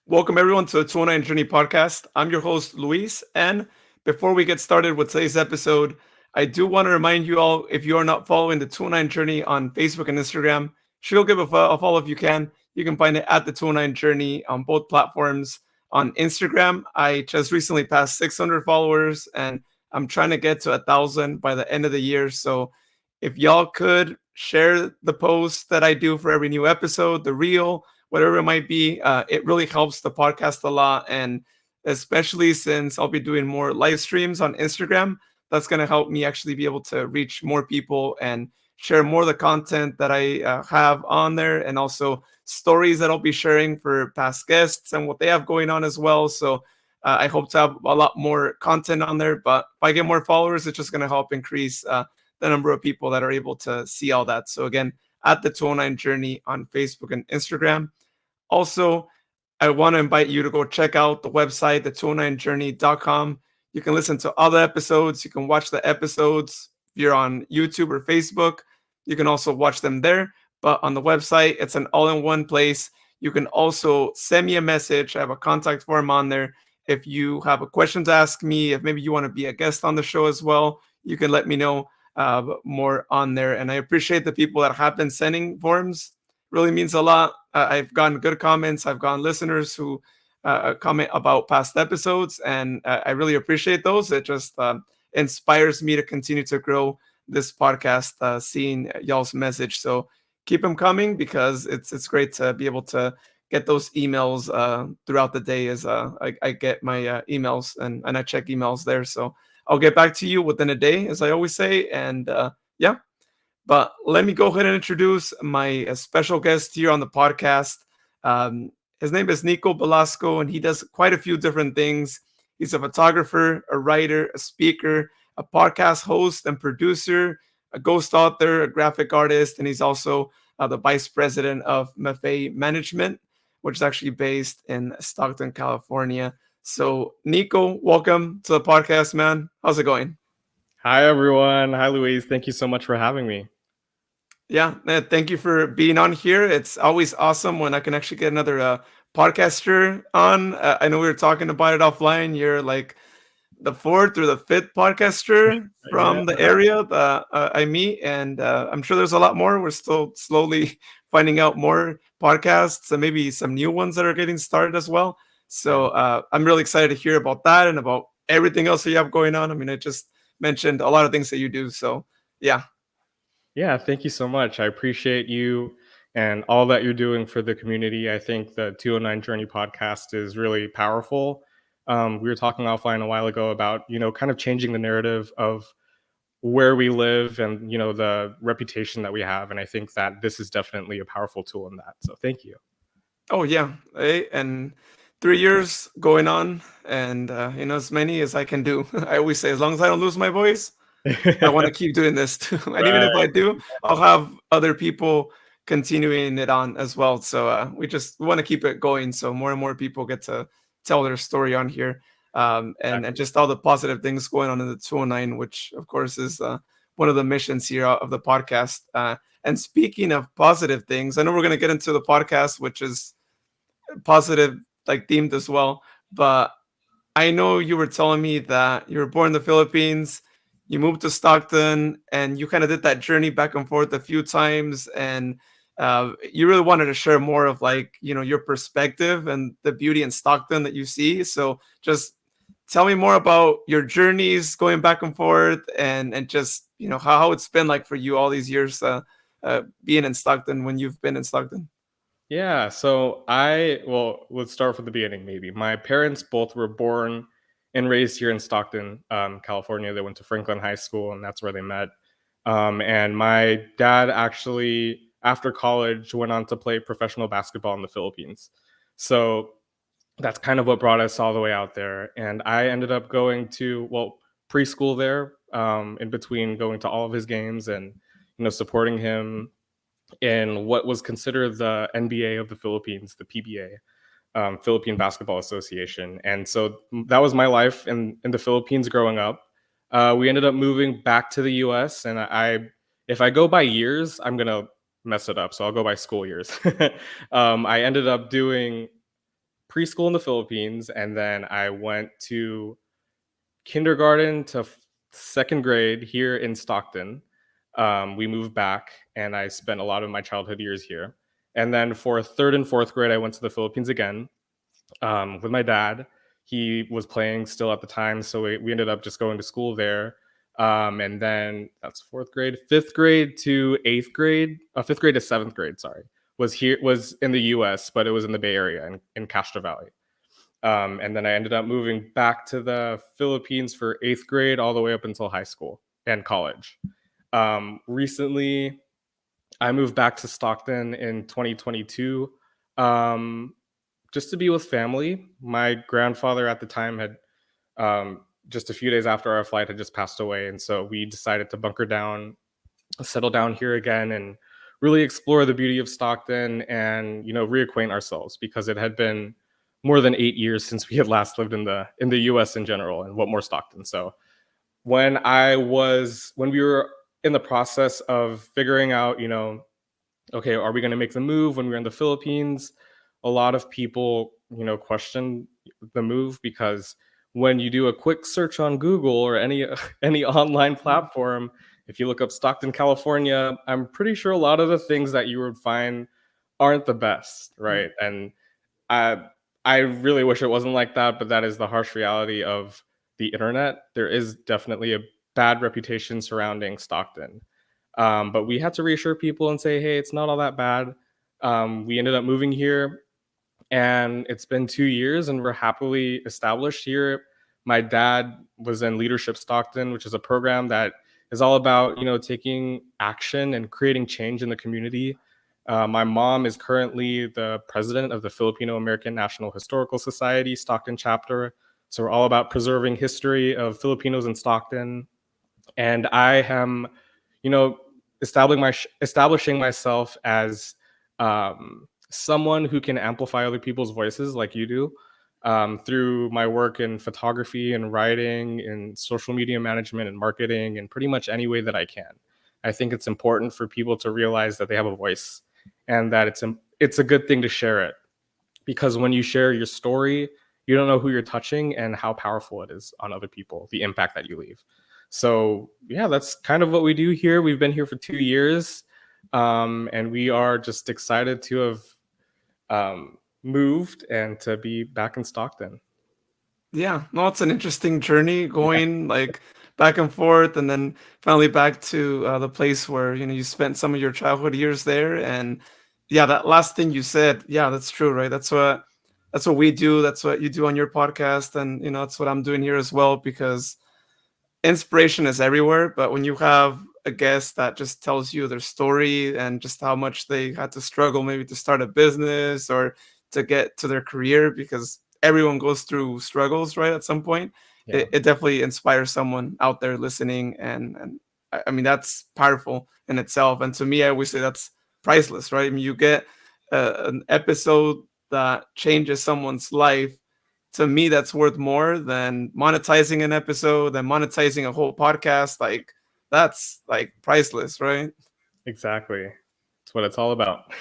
Welcome everyone to the 209 Journey podcast. I'm your host, Luis. And before we get started with today's episode, I do want to remind you all if you are not following the 209 Journey on Facebook and Instagram, sure give a follow if you can. You can find it at the 209 Journey on both platforms. On Instagram, I just recently passed 600 followers and I'm trying to get to 1,000 by the end of the year. So if y'all could share the post that I do for every new episode, the reel, whatever it might be. It really helps the podcast a lot. And especially since I'll be doing more live streams on Instagram, that's going to help me actually be able to reach more people and share more of the content that I have on there, and also stories that I'll be sharing for past guests and what they have going on as well. So I hope to have a lot more content on there. But if I get more followers, it's just going to help increase the number of people that are able to see all that. So again, at the 209 Journey on Facebook and Instagram. Also, I want to invite you to go check out the website, the209journey.com. You can listen to other episodes. You can watch the episodes. If you're on YouTube or Facebook, you can also watch them there. But on the website, it's an all-in-one place. You can also send me a message. I have a contact form on there. If you have a question to ask me, if maybe you want to be a guest on the show as well, you can let me know more on there. And I appreciate the people that have been sending forms. Really means a lot. I've gotten good comments. I've gotten listeners who comment about past episodes, and I really appreciate those. It just inspires me to continue to grow this podcast, seeing y'all's message. So keep them coming, because it's great to be able to get those emails throughout the day as I get my emails and I check emails there. So I'll get back to you within a day, as I always say. And yeah, but let me go ahead and introduce my special guest here on the podcast. His name is Nico Belasco, and he does quite a few different things. He's a photographer, a writer, a speaker, a podcast host and producer, a ghost author, a graphic artist, and he's also the vice president of Maffei Management, which is actually based in Stockton, California. So, Nico, welcome to the podcast, man. How's it going? Hi, everyone. Hi, Louise. Thank you so much for having me. Yeah, thank you for being on here. It's always awesome when I can actually get another podcaster on. I know we were talking about it offline. You're like the fourth or the fifth podcaster Yeah. from the area that I meet, and I'm sure there's a lot more. We're still slowly finding out more podcasts and maybe some new ones that are getting started as well. So I'm really excited to hear about that and about everything else that you have going on. I mean, I just mentioned a lot of things that you do. So yeah. Yeah, thank you so much. I appreciate you and all that you're doing for the community. I think the 209 Journey podcast is really powerful. We were talking offline a while ago about, kind of changing the narrative of where we live and, the reputation that we have. And I think that this is definitely a powerful tool in that. So thank you. Oh yeah, and 3 years going on, and as many as I can do. I always say, as long as I don't lose my voice, I want to keep doing this too. And even Right. if I do, I'll have other people continuing it on as well. So we want to keep it going, so more and more people get to tell their story on here, and just all the positive things going on in the 209, which of course is one of the missions here of the podcast. And speaking of positive things, I know we're going to get into the podcast, which is positive like themed as well. But I know you were telling me that you were born in the Philippines, you moved to Stockton, and you kind of did that journey back and forth a few times, and you really wanted to share more of like your perspective and the beauty in Stockton that you see. So just tell me more about your journeys going back and forth, and just how it's been like for you all these years being in Stockton when you've been in Stockton. Yeah, well, let's start from the beginning, maybe. My parents both were born and raised here in Stockton, California. They went to Franklin High School, and that's where they met. And my dad actually, after college, went on to play professional basketball in the Philippines. So that's kind of what brought us all the way out there. And I ended up going to, well, preschool there, in between going to all of his games and, supporting him in what was considered the NBA of the Philippines, the PBA, Philippine Basketball Association. And so that was my life in the Philippines growing up. We ended up moving back to the US, and if I go by years, I'm gonna mess it up. So I'll go by school years. I ended up doing preschool in the Philippines, and then I went to kindergarten to second grade here in Stockton. We moved back, and I spent a lot of my childhood years here. And then for third and fourth grade, I went to the Philippines again with my dad. He was playing still at the time, so we ended up just going to school there. And then that's fourth grade, fifth grade to eighth grade, fifth grade to seventh grade. Sorry, was in the U.S., but it was in the Bay Area in Castro Valley. And then I ended up moving back to the Philippines for eighth grade all the way up until high school and college. Recently, I moved back to Stockton in 2022 just to be with family. My grandfather at the time had just a few days after our flight had just passed away. And so we decided to bunker down, settle down here again, and really explore the beauty of Stockton and, reacquaint ourselves, because it had been more than 8 years since we had last lived in the US in general, and what more Stockton. So when we were in the process of figuring out, okay, are we going to make the move when we were in the Philippines? A lot of people, questioned the move, because when you do a quick search on Google or any online platform, if you look up Stockton, California, I'm pretty sure a lot of the things that you would find aren't the best, right? And I really wish it wasn't like that, but that is the harsh reality of the internet. There is definitely a bad reputation surrounding Stockton. But we had to reassure people and say, hey, it's not all that bad. We ended up moving here, and it's been 2 years, and we're happily established here. My dad was in Leadership Stockton, which is a program that is all about, taking action and creating change in the community. My mom is currently the president of the Filipino American National Historical Society Stockton chapter. So we're all about preserving history of Filipinos in Stockton. And I am, establishing myself as someone who can amplify other people's voices like you do, through my work in photography and writing and social media management and marketing, and pretty much any way that I can. I think it's important for people to realize that they have a voice, and that it's a good thing to share it, because when you share your story, you don't know who you're touching and how powerful it is on other people, the impact that you leave. So yeah, that's kind of what we do here. We've been here for 2 years, and we are just excited to have moved and to be back in Stockton. Yeah, no, it's an interesting journey going like back and forth, and then finally back to the place where you spent some of your childhood years there. And yeah, that last thing you said, yeah, that's true, right? That's what we do. That's what you do on your podcast, and that's what I'm doing here as well. Because inspiration is everywhere, but when you have a guest that just tells you their story and just how much they had to struggle maybe to start a business or to get to their career, because everyone goes through struggles, right? At some point, Yeah, it definitely inspires someone out there listening, and I mean that's powerful in itself. And to me, I always say that's priceless, right? I mean, you get an episode that changes someone's life. To me, that's worth more than monetizing an episode, than monetizing a whole podcast. Like that's like priceless, right? exactly. That's what it's all about.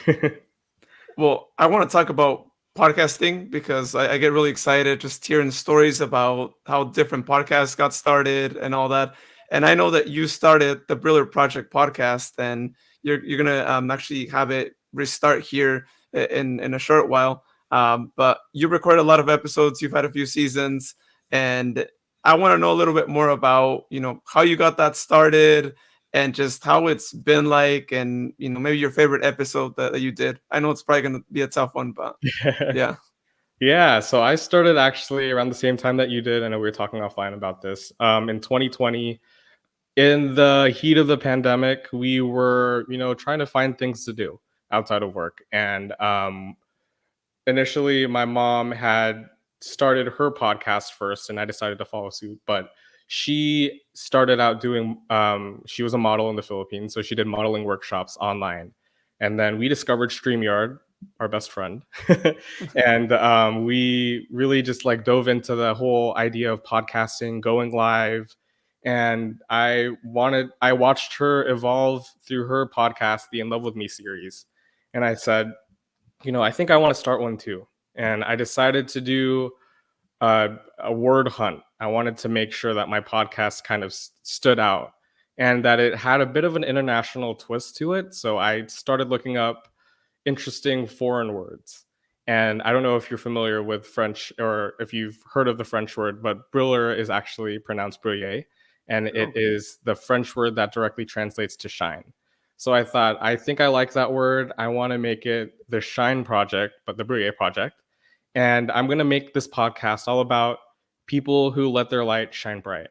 Well, I want to talk about podcasting because I get really excited just hearing stories about how different podcasts got started and all that. And I know that you started the Briller Project Podcast, and you're gonna actually have it restart here in a short while. But you record a lot of episodes. You've had a few seasons, and I want to know a little bit more about how you got that started and just how it's been like, and maybe your favorite episode that you did. I know it's probably going to be a tough one, but yeah. Yeah, so I started actually around the same time that you did. I know we were talking offline about this. In 2020, in the heat of the pandemic, we were, trying to find things to do outside of work. And initially, my mom had started her podcast first, and I decided to follow suit. But she started out doing, she was a model in the Philippines, so she did modeling workshops online. And then we discovered StreamYard, our best friend. And we really just like dove into the whole idea of podcasting, going live. And I watched her evolve through her podcast, the In Love With Me series. And I said, I think I want to start one too. And I decided to do a word hunt. I wanted to make sure that my podcast kind of stood out and that it had a bit of an international twist to it. So I started looking up interesting foreign words. And I don't know if you're familiar with French or if you've heard of the French word, but briller is actually pronounced brouiller. And it Oh. is the French word that directly translates to shine. So I thought, I think I like that word. I want to make it the Shine Project, but the Brouiller Project. And I'm going to make this podcast all about people who let their light shine bright.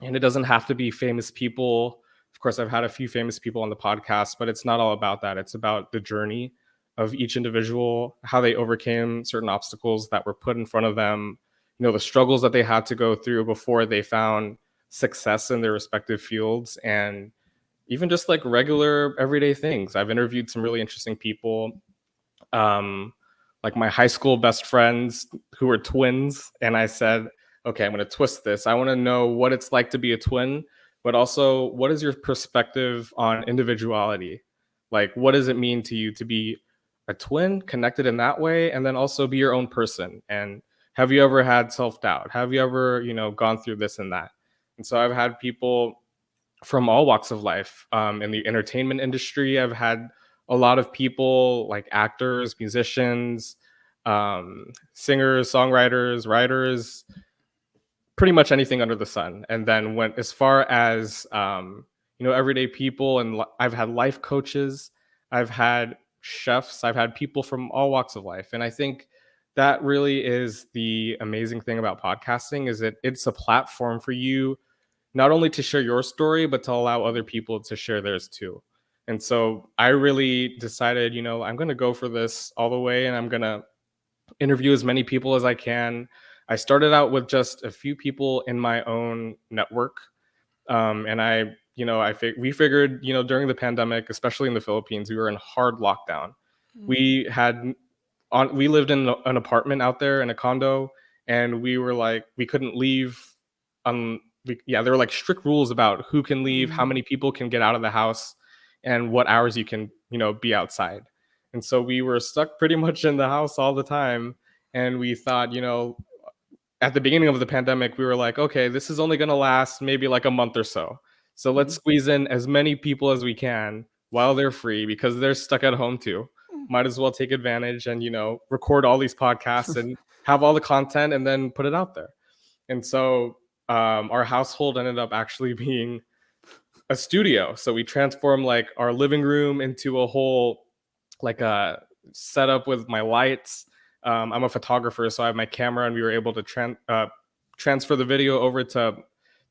And it doesn't have to be famous people. Of course, I've had a few famous people on the podcast, but it's not all about that. It's about the journey of each individual, how they overcame certain obstacles that were put in front of them, the struggles that they had to go through before they found success in their respective fields, and even just like regular everyday things. I've interviewed some really interesting people, like my high school best friends who were twins. And I said, okay, I'm going to twist this. I want to know what it's like to be a twin, but also what is your perspective on individuality? Like, what does it mean to you to be a twin connected in that way? And then also be your own person. And have you ever had self-doubt? Have you ever, gone through this and that? And so I've had people from all walks of life. In the entertainment industry, I've had a lot of people like actors, musicians, singers, songwriters, writers, pretty much anything under the sun. And then when, as far as, everyday people, and I've had life coaches, I've had chefs, I've had people from all walks of life. And I think that really is the amazing thing about podcasting, is that it's a platform for you not only to share your story, but to allow other people to share theirs too. And so I really decided, I'm going to go for this all the way, and I'm going to interview as many people as I can. I started out with just a few people in my own network. And we figured, during the pandemic, especially in the Philippines, we were in hard lockdown. We had we lived in an apartment out there in a condo, and we were like, we couldn't leave. There were like strict rules about who can leave, how many people can get out of the house, and what hours you can, be outside. And so we were stuck pretty much in the house all the time. And we thought, at the beginning of the pandemic, we were like, okay, this is only going to last maybe like a month or so. So let's squeeze in as many people as we can while they're free, because they're stuck at home too. Might as well take advantage and, record all these podcasts and have all the content and then put it out there. And so our household ended up actually being a studio. So we transformed like our living room into a whole like a setup with my lights. I'm a photographer, so I have my camera, and we were able to transfer the video over to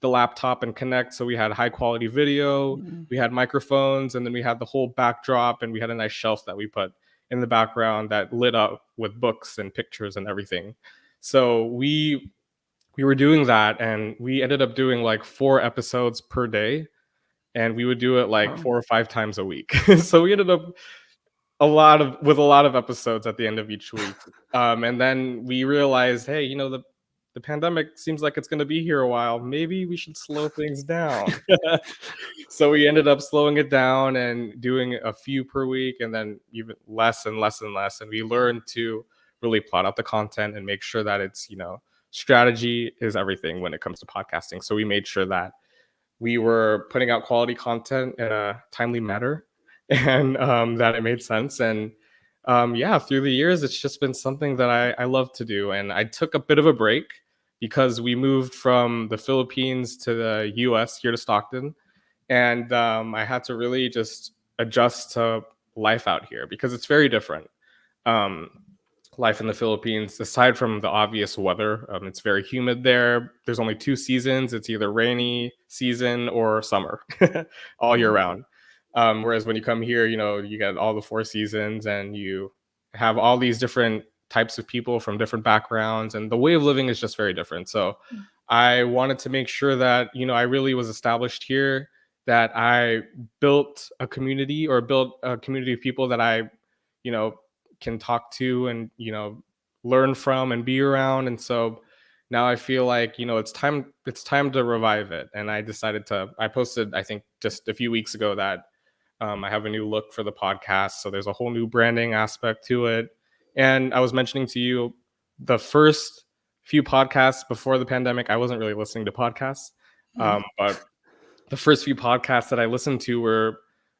the laptop and connect. So we had high quality video, we had microphones, and then we had the whole backdrop, and we had a nice shelf that we put in the background that lit up with books and pictures and everything. So we were doing that, and we ended up doing like 4 episodes per day, and we would do it like 4 or 5 times a week. So we ended up with a lot of episodes at the end of each week. And then we realized, hey, the pandemic seems like it's going to be here a while. Maybe we should slow things down. So we ended up slowing it down and doing a few per week, and then even less and less and less. And we learned to really plot out the content and make sure that it's, strategy is everything when it comes to podcasting. So we made sure that we were putting out quality content in a timely manner, and that it made sense. And through the years, it's just been something that I love to do. And I took a bit of a break because we moved from the Philippines to the US here to Stockton. And I had to really just adjust to life out here because it's very different. Life in the Philippines, aside from the obvious weather, it's very humid there. There's only 2 seasons. It's either rainy season or summer all year round. Whereas when you come here, you get all the 4 seasons, and you have all these different types of people from different backgrounds, and the way of living is just very different. So I wanted to make sure that, I really was established here, that I built a community of people that I, can talk to and, learn from and be around. And so now I feel like, it's time to revive it. And I posted, I think just a few weeks ago, that I have a new look for the podcast. So there's a whole new branding aspect to it. And I was mentioning to you the first few podcasts before the pandemic, I wasn't really listening to podcasts. But the first few podcasts that I listened to were,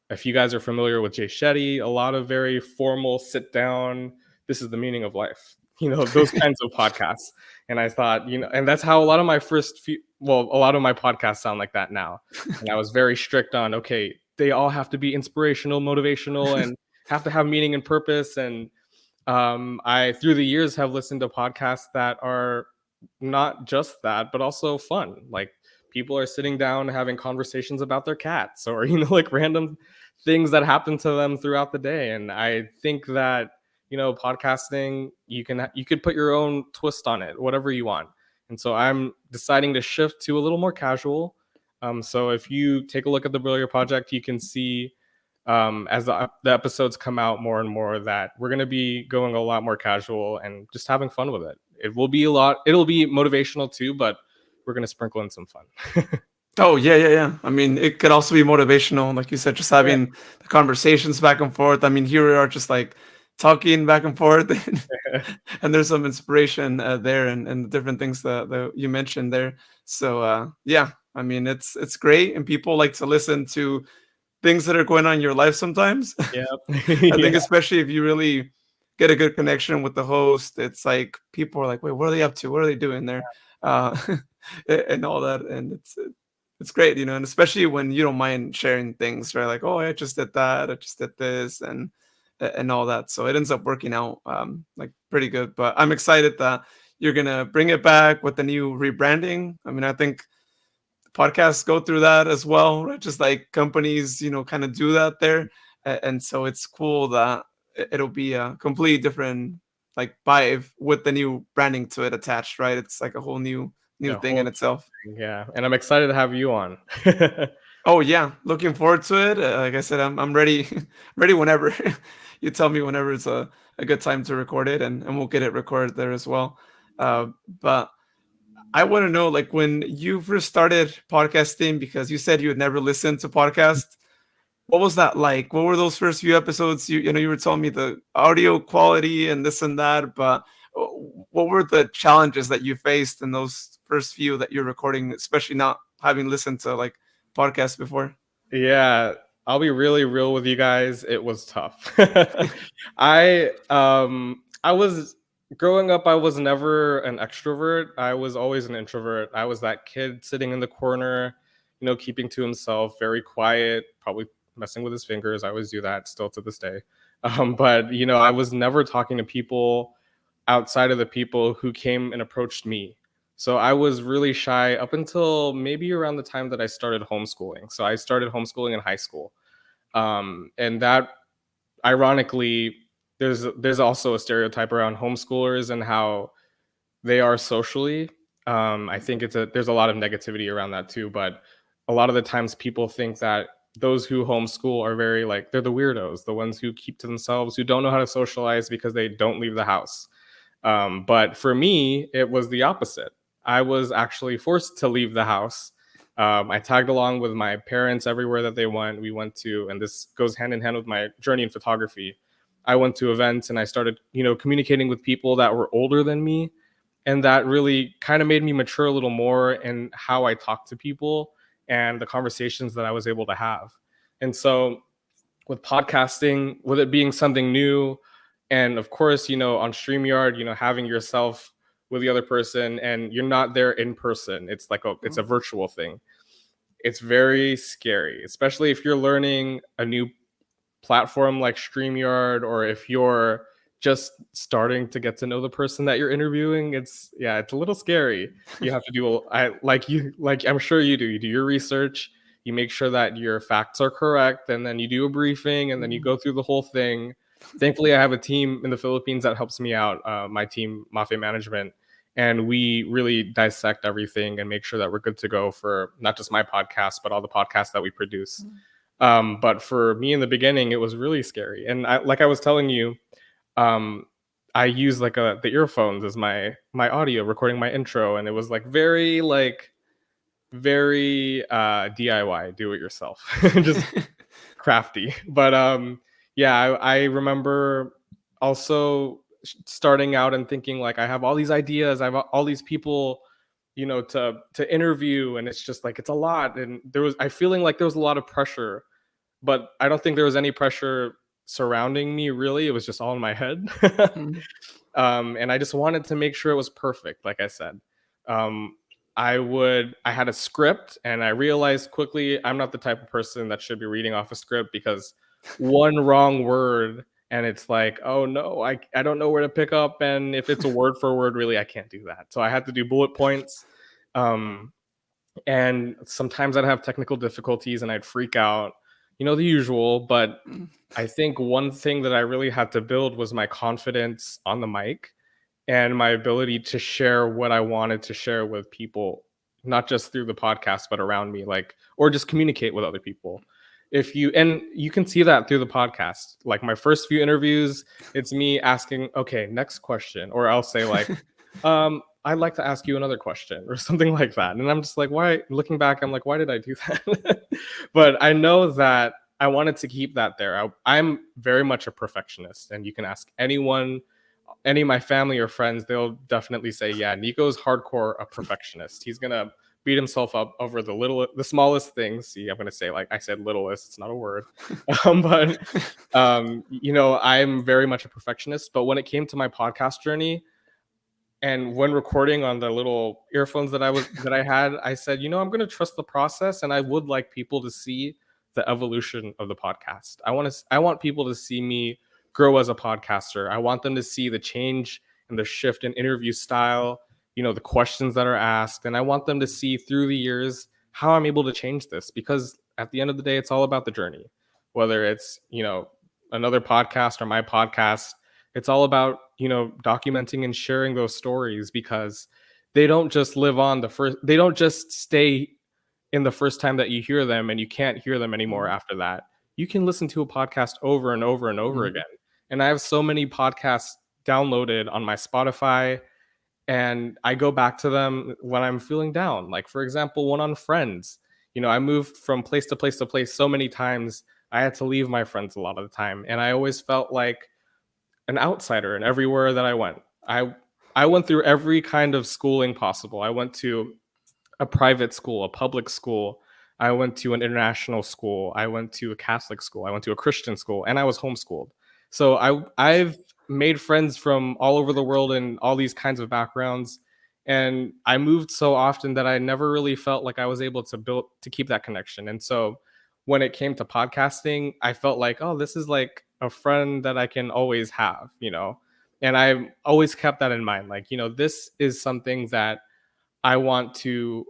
if you guys are familiar with Jay Shetty, a lot of very formal sit down, this is the meaning of life, those kinds of podcasts. And I thought, and that's how a lot of my a lot of my podcasts sound like that now. And I was very strict on, okay, they all have to be inspirational, motivational, and have to have meaning and purpose. And I, through the years, have listened to podcasts that are not just that, but also fun. Like people are sitting down having conversations about their cats, or like random things that happen to them throughout the day. And I think that podcasting, you could put your own twist on it, whatever you want. And so I'm deciding to shift to a little more casual. So if you take a look at the Briller Project, you can see as the episodes come out more and more that we're going to be going a lot more casual and just having fun with it. It'll be motivational too, but we're going to sprinkle in some fun. Oh, yeah. I mean, it could also be motivational, like you said, just having the conversations back and forth. I mean, here we are just like talking back and forth, and there's some inspiration there, and the different things that you mentioned there. So yeah, I mean, it's great, and people like to listen to things that are going on in your life sometimes. Yeah. I think especially if you really get a good connection with the host, it's like people are like, wait, what are they up to? What are they doing there? Uh, and all that. And it's great, and especially when you don't mind sharing things, right? Like, oh, I just did that, I just did this, and all that. So it ends up working out like pretty good. But I'm excited that you're gonna bring it back with the new rebranding. I mean, I think podcasts go through that as well, right? Just like companies, kind of do that there. And so it's cool that it'll be a completely different like vibe with the new branding to it attached, right? It's like a whole new thing in itself. Yeah, and I'm excited to have you on. Oh yeah, looking forward to it. Like I said, I'm ready, ready whenever. You tell me whenever it's a good time to record it, and we'll get it recorded there as well. But I want to know, like, when you first started podcasting, because you said you had never listened to podcasts. What was that like? What were those first few episodes? You were telling me the audio quality and this and that, but what were the challenges that you faced in those first few that you're recording, especially not having listened to like podcasts before? Yeah, I'll be really real with you guys. It was tough. I was growing up, I was never an extrovert. I was always an introvert. I was that kid sitting in the corner, keeping to himself, very quiet, probably messing with his fingers. I always do that still to this day. But I was never talking to people outside of the people who came and approached me. So I was really shy up until maybe around the time that I started homeschooling. So I started homeschooling in high school. And that, ironically, there's also a stereotype around homeschoolers and how they are socially. I think there's a lot of negativity around that too. But a lot of the times people think that those who homeschool are very like, they're the weirdos, the ones who keep to themselves, who don't know how to socialize because they don't leave the house. But for me, it was the opposite. I was actually forced to leave the house. I tagged along with my parents everywhere that they went. We went to, and this goes hand in hand with my journey in photography. I went to events and I started, communicating with people that were older than me. And that really kind of made me mature a little more in how I talk to people and the conversations that I was able to have. And so with podcasting, with it being something new, and of course, on StreamYard, having yourself with the other person and you're not there in person. It's like it's a virtual thing. It's very scary, especially if you're learning a new platform like StreamYard, or if you're just starting to get to know the person that you're interviewing. It's a little scary. You have to do I'm sure you do your research, you make sure that your facts are correct, and then you do a briefing, and then you go through the whole thing. Thankfully, I have a team in the Philippines that helps me out, my team, Mafia Management, and we really dissect everything and make sure that we're good to go for not just my podcast, but all the podcasts that we produce. But for me in the beginning, it was really scary. And like I was telling you, I use like the earphones as my audio, recording my intro, and it was like very DIY, do it yourself, just crafty. But I remember also starting out and thinking like I have all these ideas, I have all these people, to interview, and it's just like it's a lot. And I feeling like there was a lot of pressure, but I don't think there was any pressure surrounding me really. It was just all in my head. Mhm. And I just wanted to make sure it was perfect. Like I said, um, I had a script, and I realized quickly I'm not the type of person that should be reading off a script, because one wrong word and it's like, oh no, I don't know where to pick up. And if it's a word for word, really, I can't do that. So I had to do bullet points. Um, and sometimes I'd have technical difficulties and I'd freak out, the usual. But Mm. I think one thing that I really had to build was my confidence on the mic and my ability to share what I wanted to share with people, not just through the podcast, but around me, like, or just communicate with other people. And you can see that through the podcast. Like my first few interviews, it's me asking, okay, next question. Or I'll say like, I'd like to ask you another question or something like that. And I'm just like, why, looking back, I'm like, why did I do that? But I know that I wanted to keep that there. I'm very much a perfectionist, and you can ask anyone, any of my family or friends, they'll definitely say, yeah, Nico's hardcore a perfectionist. He's gonna beat himself up over the smallest things. See, I'm gonna say, like I said, littlest. It's not a word. But I'm very much a perfectionist. But when it came to my podcast journey, and when recording on the little earphones that I had, I said, I'm going to trust the process, and I would like people to see the evolution of the podcast. I want people to see me grow as a podcaster. I want them to see the change and the shift in interview style, the questions that are asked, and I want them to see through the years how I'm able to change this, because at the end of the day, it's all about the journey. Whether it's, another podcast or my podcast, it's all about, documenting and sharing those stories, because they don't just they don't just stay in the first time that you hear them and you can't hear them anymore Mhm. after that. You can listen to a podcast over and over and over Mhm. again. And I have so many podcasts downloaded on my Spotify, and I go back to them when I'm feeling down. Like, for example, one on friends. I moved from place to place to place so many times. I had to leave my friends a lot of the time, and I always felt like an outsider in everywhere that I went. I went through every kind of schooling possible. I went to a private school, a public school. I went to an international school. I went to a Catholic school. I went to a Christian school, and I was homeschooled. So I've made friends from all over the world in all these kinds of backgrounds. And I moved so often that I never really felt like I was able to keep that connection. And so when it came to podcasting, I felt like, oh, this is like a friend that I can always have. And I've always kept that in mind. Like, this is something that I want to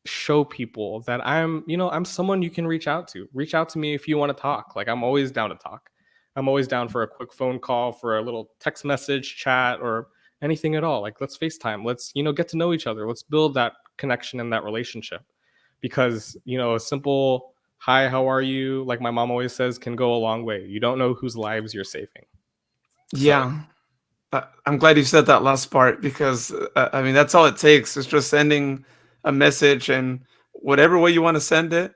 show people, that I'm someone you can reach out to. Reach out to me if you want to talk. Like, I'm always down to talk. I'm always down for a quick phone call, for a little text message, chat, or anything at all. Like, let's FaceTime. Let's, get to know each other. Let's build that connection and that relationship. Because, a simple hi, how are you, like my mom always says, can go a long way. You don't know whose lives you're saving. So Yeah. I'm glad you said that last part because I mean that's all it takes is just sending a message and whatever way you want to send it,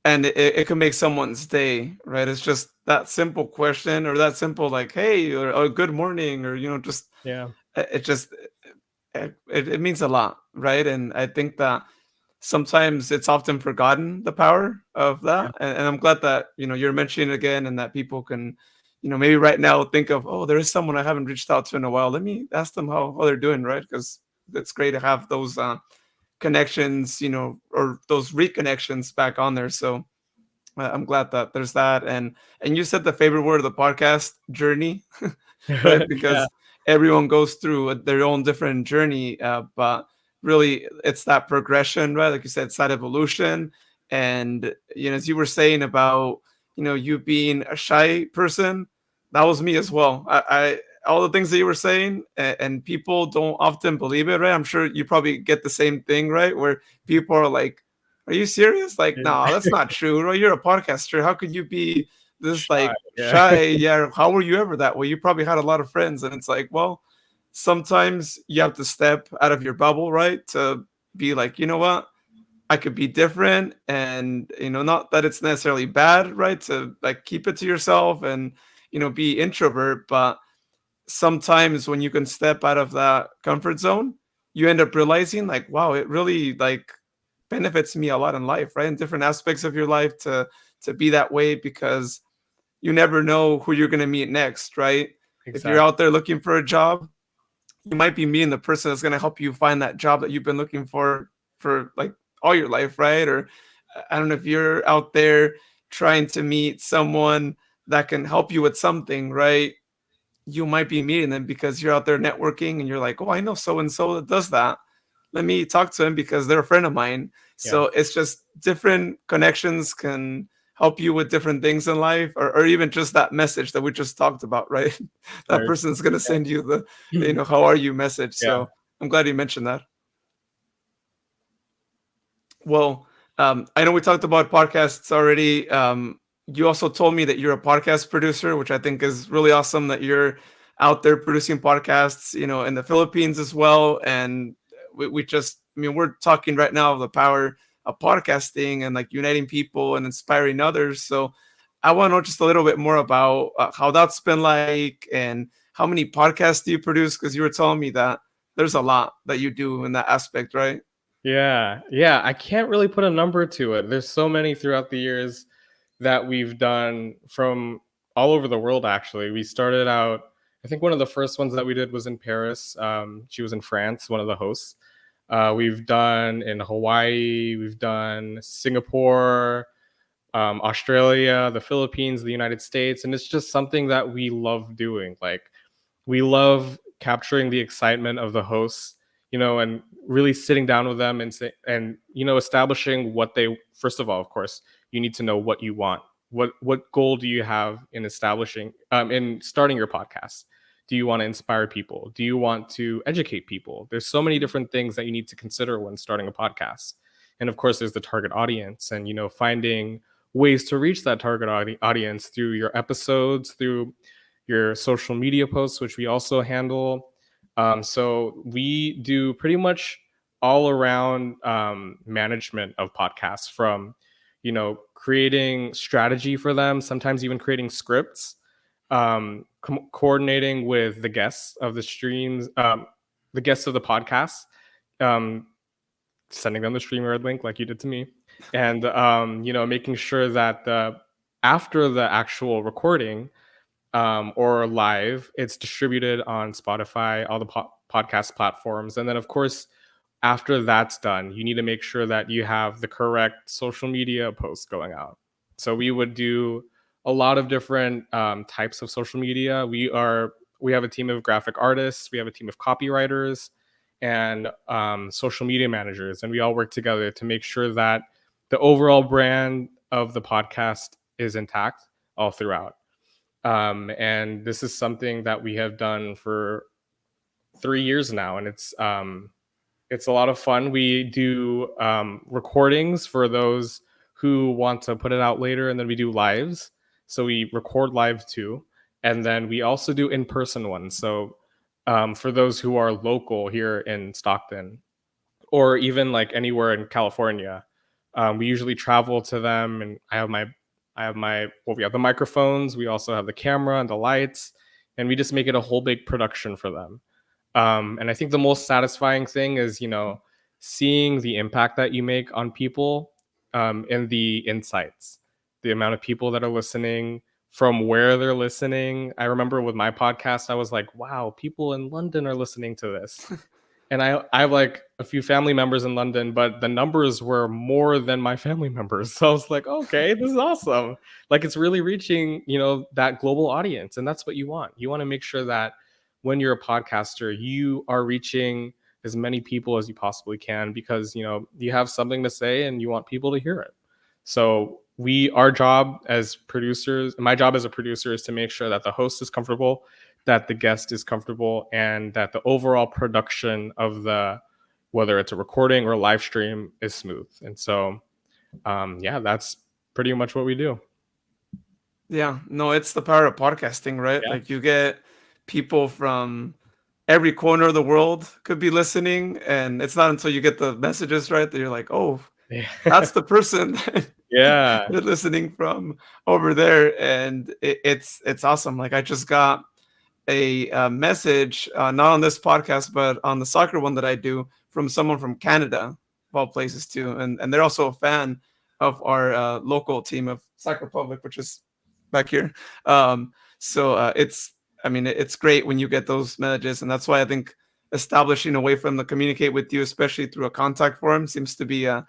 and it can make someone's day, right? It's just that simple question or that simple like hey or good morning or just yeah. it just it means a lot, right? And I think that sometimes it's often forgotten the power of Yeah. that. And I'm glad that you're mentioning it again and that people can maybe right now think of, oh, there is someone I haven't reached out to in a while, let me ask them how they're doing, right? Because it's great to have those connections, or those reconnections back on there. So I'm glad that there's that. And you said the favorite word of the podcast, journey, right? Yeah. Because everyone goes through their own different journey, but really it's that progression, right? Like you said, it's that evolution. And as you were saying about you being a shy person, that was me as well. I all the things that you were saying, and people don't often believe it, right? I'm sure you probably get the same thing, right? Where people are like, are you serious? Like, no, Yeah. that's not true, right? You're a podcaster, how could you be this Shy. like Yeah. shy? Yeah, how were you ever that way? You probably had a lot of friends. And it's like, well, sometimes you have to step out of your bubble, right? To be like, you know what, I could be different. And not that it's necessarily bad, right? To like keep it to yourself and be introvert, but sometimes when you can step out of that comfort zone, you end up realizing like, wow, it really like benefits me a lot in life, right? In different aspects of your life to be that way, because you never know who you're going to meet next, right? If you're Exactly. out there looking for a job, you might be meeting the person that's going to help you find that job that you've been looking for like all your life, right? Or I don't know if you're out there trying to meet someone that can help you with something, right? You might be meeting them because you're out there networking and you're like, oh, I know so and so that does that. Let me talk to him because they're a friend of mine. Yeah. So it's just different connections can help you with different things in life, or even just that message that we just talked about, right? That Very person's going to send you the true. how are you message. Yeah. So I'm glad you mentioned that. Well, I know we talked about podcasts already. You also told me that you're a podcast producer, which I think is really awesome that you're out there producing podcasts, in the Philippines as well. And we just, I mean, we're talking right now of the power of podcasting and like uniting people and inspiring others. So I want to know just a little bit more about how that's been like and how many podcasts do you produce? Because you were telling me that there's a lot that you do in that aspect, right? Yeah, yeah, I can't really put a number to it. There's so many throughout the years that we've done from all over the world, actually. We started out, I think one of the first ones that we did was in Paris. She was in France, one of the hosts. We've done in Hawaii, we've done Singapore, Australia, the Philippines, the United States, and it's just something that we love doing. Like, we love capturing the excitement of the hosts, and really sitting down with them and establishing what they, first of all, of course, you need to know what you want. What goal do you have in establishing in starting your podcast? Do you want to inspire people? Do you want to educate people? There's so many different things that you need to consider when starting a podcast. And of course, there's the target audience, and finding ways to reach that target audience through your episodes, through your social media posts, which we also handle. So we do pretty much all around management of podcasts, from creating strategy for them, sometimes even creating scripts, coordinating with the guests of the streams, the guests of the podcast, um, sending them the StreamYard link like you did to me, and making sure that after the actual recording, or live, it's distributed on Spotify, all the podcast platforms. And then, of course, after that's done, you need to make sure that you have the correct social media posts going out. So we would do a lot of different types of social media. We have a team of graphic artists, we have a team of copywriters, and social media managers, and we all work together to make sure that the overall brand of the podcast is intact all throughout. And this is something that we have done for 3 years now, and it's a lot of fun. We do recordings for those who want to put it out later, and then we do lives. So we record live too, and then we also do in-person ones. So for those who are local here in Stockton, or even like anywhere in California, we usually travel to them, and we have the microphones, we also have the camera and the lights, and we just make it a whole big production for them. And I think the most satisfying thing is, seeing the impact that you make on people, and the insights, the amount of people that are listening, from where they're listening. I remember with my podcast, I was like, wow, people in London are listening to this. And I have like a few family members in London, but the numbers were more than my family members. So I was like, okay, this is awesome. Like, it's really reaching, that global audience. And that's what you want. You want to make sure that when you're a podcaster, you are reaching as many people as you possibly can, because, you have something to say and you want people to hear it. So our job as producers, my job as a producer, is to make sure that the host is comfortable, that the guest is comfortable, and that the overall production of whether it's a recording or a live stream, is smooth. And so, yeah, that's pretty much what we do. Yeah, no, it's the power of podcasting, right? Yeah. Like you get people from every corner of the world could be listening, and it's not until you get the messages, right, that you're like, oh, Yeah. that's the person that Yeah. they're listening from over there, and it's awesome. Like I just got a message, not on this podcast, but on the soccer one that I do, from someone from Canada, of all places too, and they're also a fan of our local team of Soccer Republic, which is back here. So I mean, it's great when you get those messages, and that's why I think establishing a way for them to communicate with you, especially through a contact form, seems to be a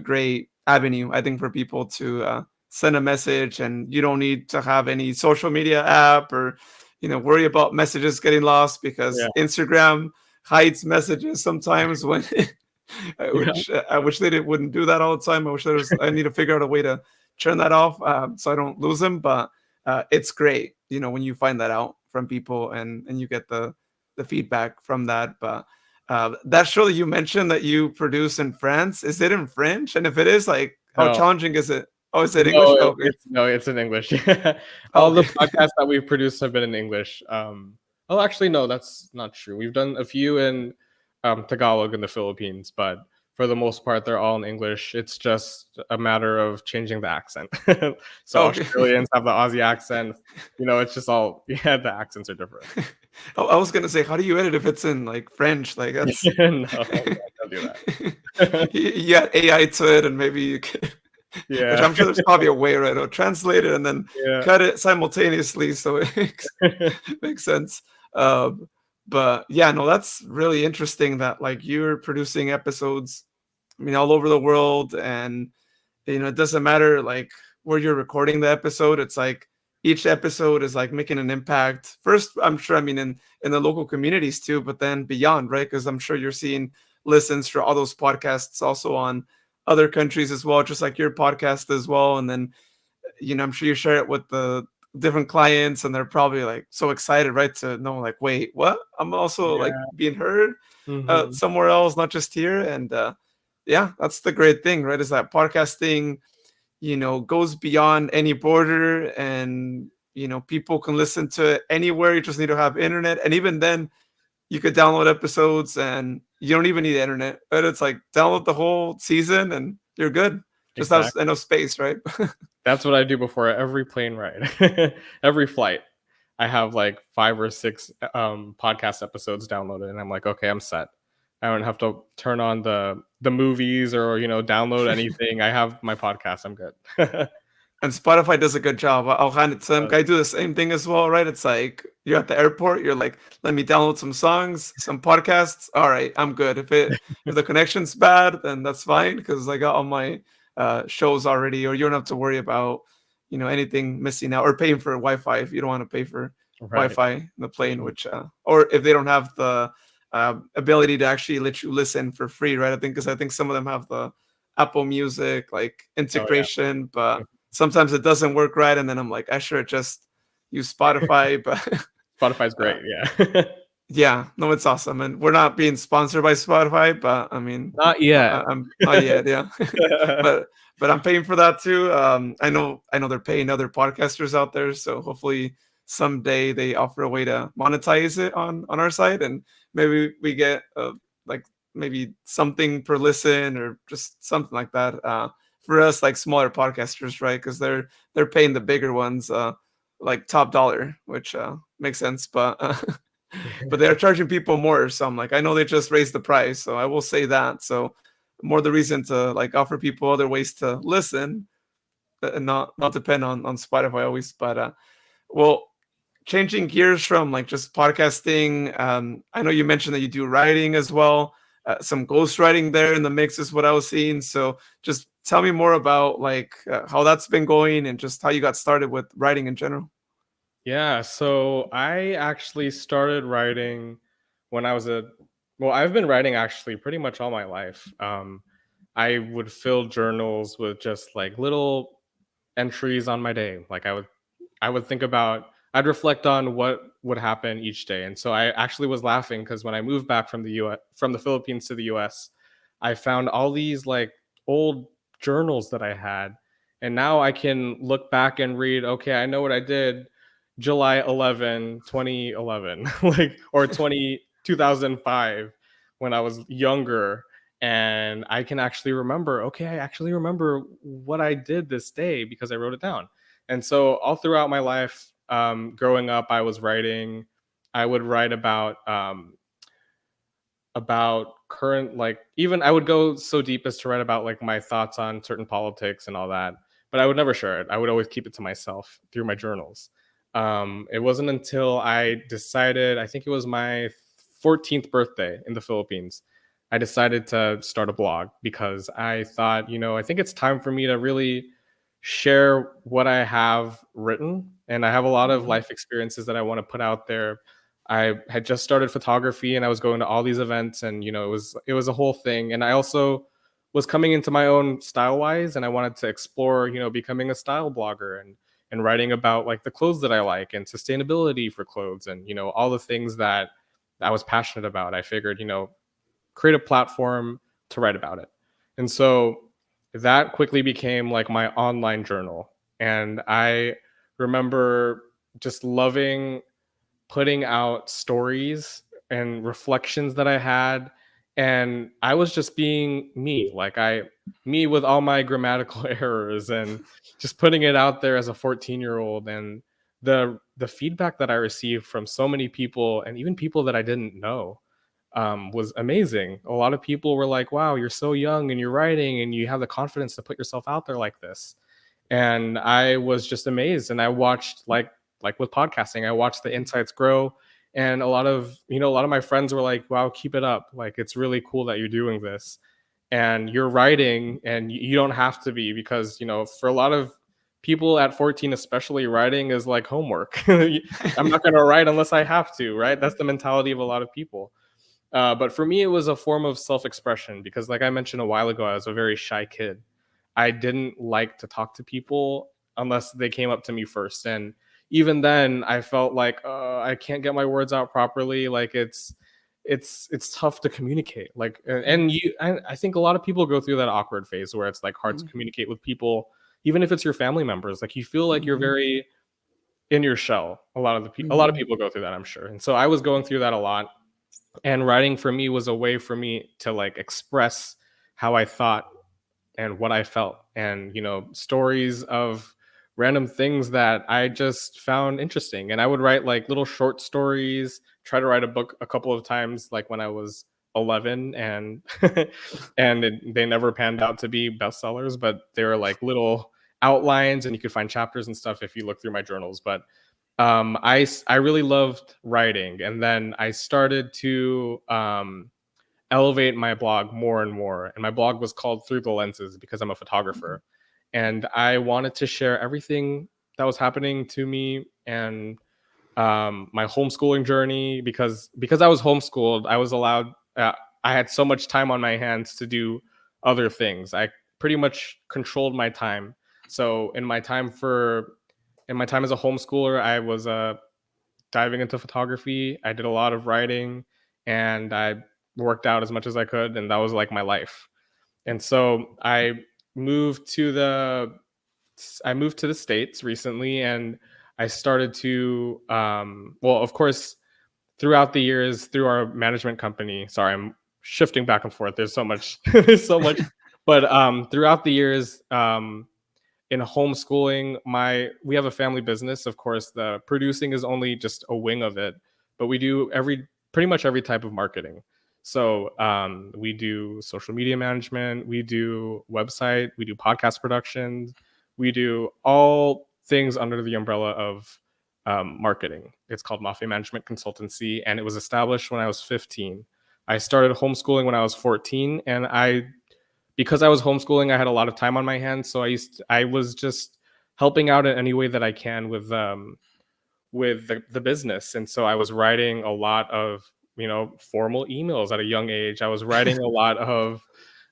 great avenue, I think, for people to send a message, and you don't need to have any social media app or worry about messages getting lost, because Yeah. Instagram hides messages sometimes when Yeah. I wish they wouldn't do that all the time. I need to figure out a way to turn that off, so I don't lose them. But it's great, when you find that out from people, and you get the feedback from that. But that show that you mentioned that you produce in France, is it in French? And if it is, like, how No. challenging is it? Oh, is it English? No, Okay. it's in English. Oh, All the okay. podcasts that we've produced have been in English. Oh, actually, no, that's not true. We've done a few in Tagalog in the Philippines, but for the most part, they're all in English. It's just a matter of changing the accent. So Okay. Australians have the Aussie accent. It's just all, yeah, the accents are different. I was gonna say, how do you edit if it's in like French? Like, that's No, don't do that. you add AI to it, and maybe you could, which Yeah, I'm sure there's probably a way, right? Or translate it and then yeah. cut it simultaneously, so it makes sense. Um, but yeah, no, that's really interesting that, like, you're producing episodes, I mean, all over the world, and it doesn't matter, like, where you're recording the episode. It's like each episode is like making an impact first, I'm sure, I mean, in the local communities too, but then beyond, right? Because I'm sure you're seeing listens for all those podcasts also on other countries as well, just like your podcast as well. And then I'm sure you share it with the different clients, and they're probably like so excited, right, to know, like, wait, what, I'm also like Yeah. being heard Hmm. somewhere else, not just here. And yeah, that's the great thing, right, is that podcasting goes beyond any border, and people can listen to it anywhere. You just need to have internet, and even then you could download episodes, and you don't even need internet, but it's like download the whole season and you're good. Just have Exactly. enough space, right? That's what I do before every plane ride, every flight. I have like 5 or 6 podcast episodes downloaded, and I'm like, okay, I'm set. I don't have to turn on the movies or download anything. I have my podcast. I'm good. And Spotify does a good job. I'll hand it to them. Uh, I do the same thing as well, right? It's like you're at the airport, you're like, let me download some songs, some podcasts. All right, I'm good. If the connection's bad, then that's fine, because I got all my shows already, or you don't have to worry about anything missing out, or paying for Wi-Fi if you don't want to pay for right. Wi-Fi in the plane, Mhm. which or if they don't have the ability to actually let you listen for free, right? I think some of them have the Apple Music like Oh yeah. integration, but sometimes it doesn't work right, and then I'm like, I should just use Spotify. But Spotify's uh, great. Yeah. yeah, no, it's awesome, and we're not being sponsored by Spotify, but I mean, Not yet. I'm not yet, yeah, but I'm paying for that too. I know they're paying other podcasters out there, so hopefully someday they offer a way to monetize it on our site, and maybe we get like maybe something per listen, or just something like that. For us, like smaller podcasters, right? Because they're paying the bigger ones, like top dollar, which makes sense, but but they're charging people more. So I'm like, I know they just raised the price, so I will say that. So more the reason to like offer people other ways to listen, and not depend on Spotify always. But well, changing gears from like just podcasting, I know you mentioned that you do writing as well. Some ghostwriting there in the mix is what I was seeing. So just tell me more about like how that's been going, and just how you got started with writing in general. Yeah, so I actually started writing when I was well, I've been writing actually pretty much all my life. I would fill journals with just like little entries on my day. Like I would think about, I'd reflect on what would happen each day. And so I actually was laughing because when I moved back from from the Philippines to the US, I found all these like old journals that I had. And now I can look back and read, okay, I know what I did July 11, 2011, like, or 2005, when I was younger. And I can actually remember, okay, I actually remember what I did this day because I wrote it down. And so all throughout my life, growing up, I was writing. I would write about current, like, even I would go so deep as to write about like my thoughts on certain politics and all that, but I would never share it. I would always keep it to myself through my journals. It wasn't until I decided, I think it was my 14th birthday in the Philippines, I decided to start a blog because I thought, I think it's time for me to really share what I have written. And I have a lot of Mhm. life experiences that I want to put out there. I had just started photography and I was going to all these events, and it was a whole thing. And I also was coming into my own style wise, and I wanted to explore, becoming a style blogger and writing about like the clothes that I like and sustainability for clothes and all the things that I was passionate about. I figured, create a platform to write about it. And so that quickly became like my online journal. And I remember just loving putting out stories and reflections that I had. And I was just being me, me with all my grammatical errors and just putting it out there as a 14-year-old. And the feedback that I received from so many people and even people that I didn't know was amazing. A lot of people were like, wow, you're so young and you're writing and you have the confidence to put yourself out there like this. And I was just amazed. And I watched, like with podcasting, I watched the insights grow. And a lot of my friends were like, wow, keep it up. Like, it's really cool that you're doing this and you're writing, and you don't have to be, because for a lot of people at 14 especially, writing is like homework. I'm not going to write unless I have to, right? That's the mentality of a lot of people. But for me, it was a form of self-expression because, like I mentioned a while ago, I was a very shy kid. I didn't like to talk to people unless they came up to me first. And even then, I felt like I can't get my words out properly. Like, it's tough to communicate. Like, and I think a lot of people go through that awkward phase where it's like hard to Mhm. communicate with people, even if it's your family members. Like, you feel like you're Mhm. very in your shell. A lot of Mhm. people go through that, I'm sure. And so I was going through that a lot, and writing for me was a way for me to like express how I thought and what I felt, and stories of random things that I just found interesting. And I would write like little short stories, try to write a book a couple of times, like when I was 11, and they never panned out to be bestsellers, but they were like little outlines, and you could find chapters and stuff if you look through my journals. But I really loved writing, and then I started to elevate my blog more and more. And my blog was called Through the Lenses because I'm a Mhm. photographer, and I wanted to share everything that was happening to me, and my homeschooling journey, because I was homeschooled, I was allowed. I had so much time on my hands to do other things. I pretty much controlled my time. So in my time as a homeschooler, I was diving into photography. I did a lot of writing, and I worked out as much as I could, and that was like my life. And so moved to the I moved to the States recently, and I started to well, of course, throughout the years, through our management company. Sorry, I'm shifting back and forth. There's so much there's so much. But throughout the years, in homeschooling, my we have a family business. Of course, the producing is only just a wing of it, but we do pretty much every type of marketing. So we do social media management, we do website, we do podcast productions, we do all things under the umbrella of marketing. It's called Mafia Management Consultancy, and it was established when I was 15. I started homeschooling when I was 14, and because I was homeschooling, I had a lot of time on my hands, so I was just helping out in any way that I can with the business. And so I was writing a lot of formal emails at a young age. I was writing a lot of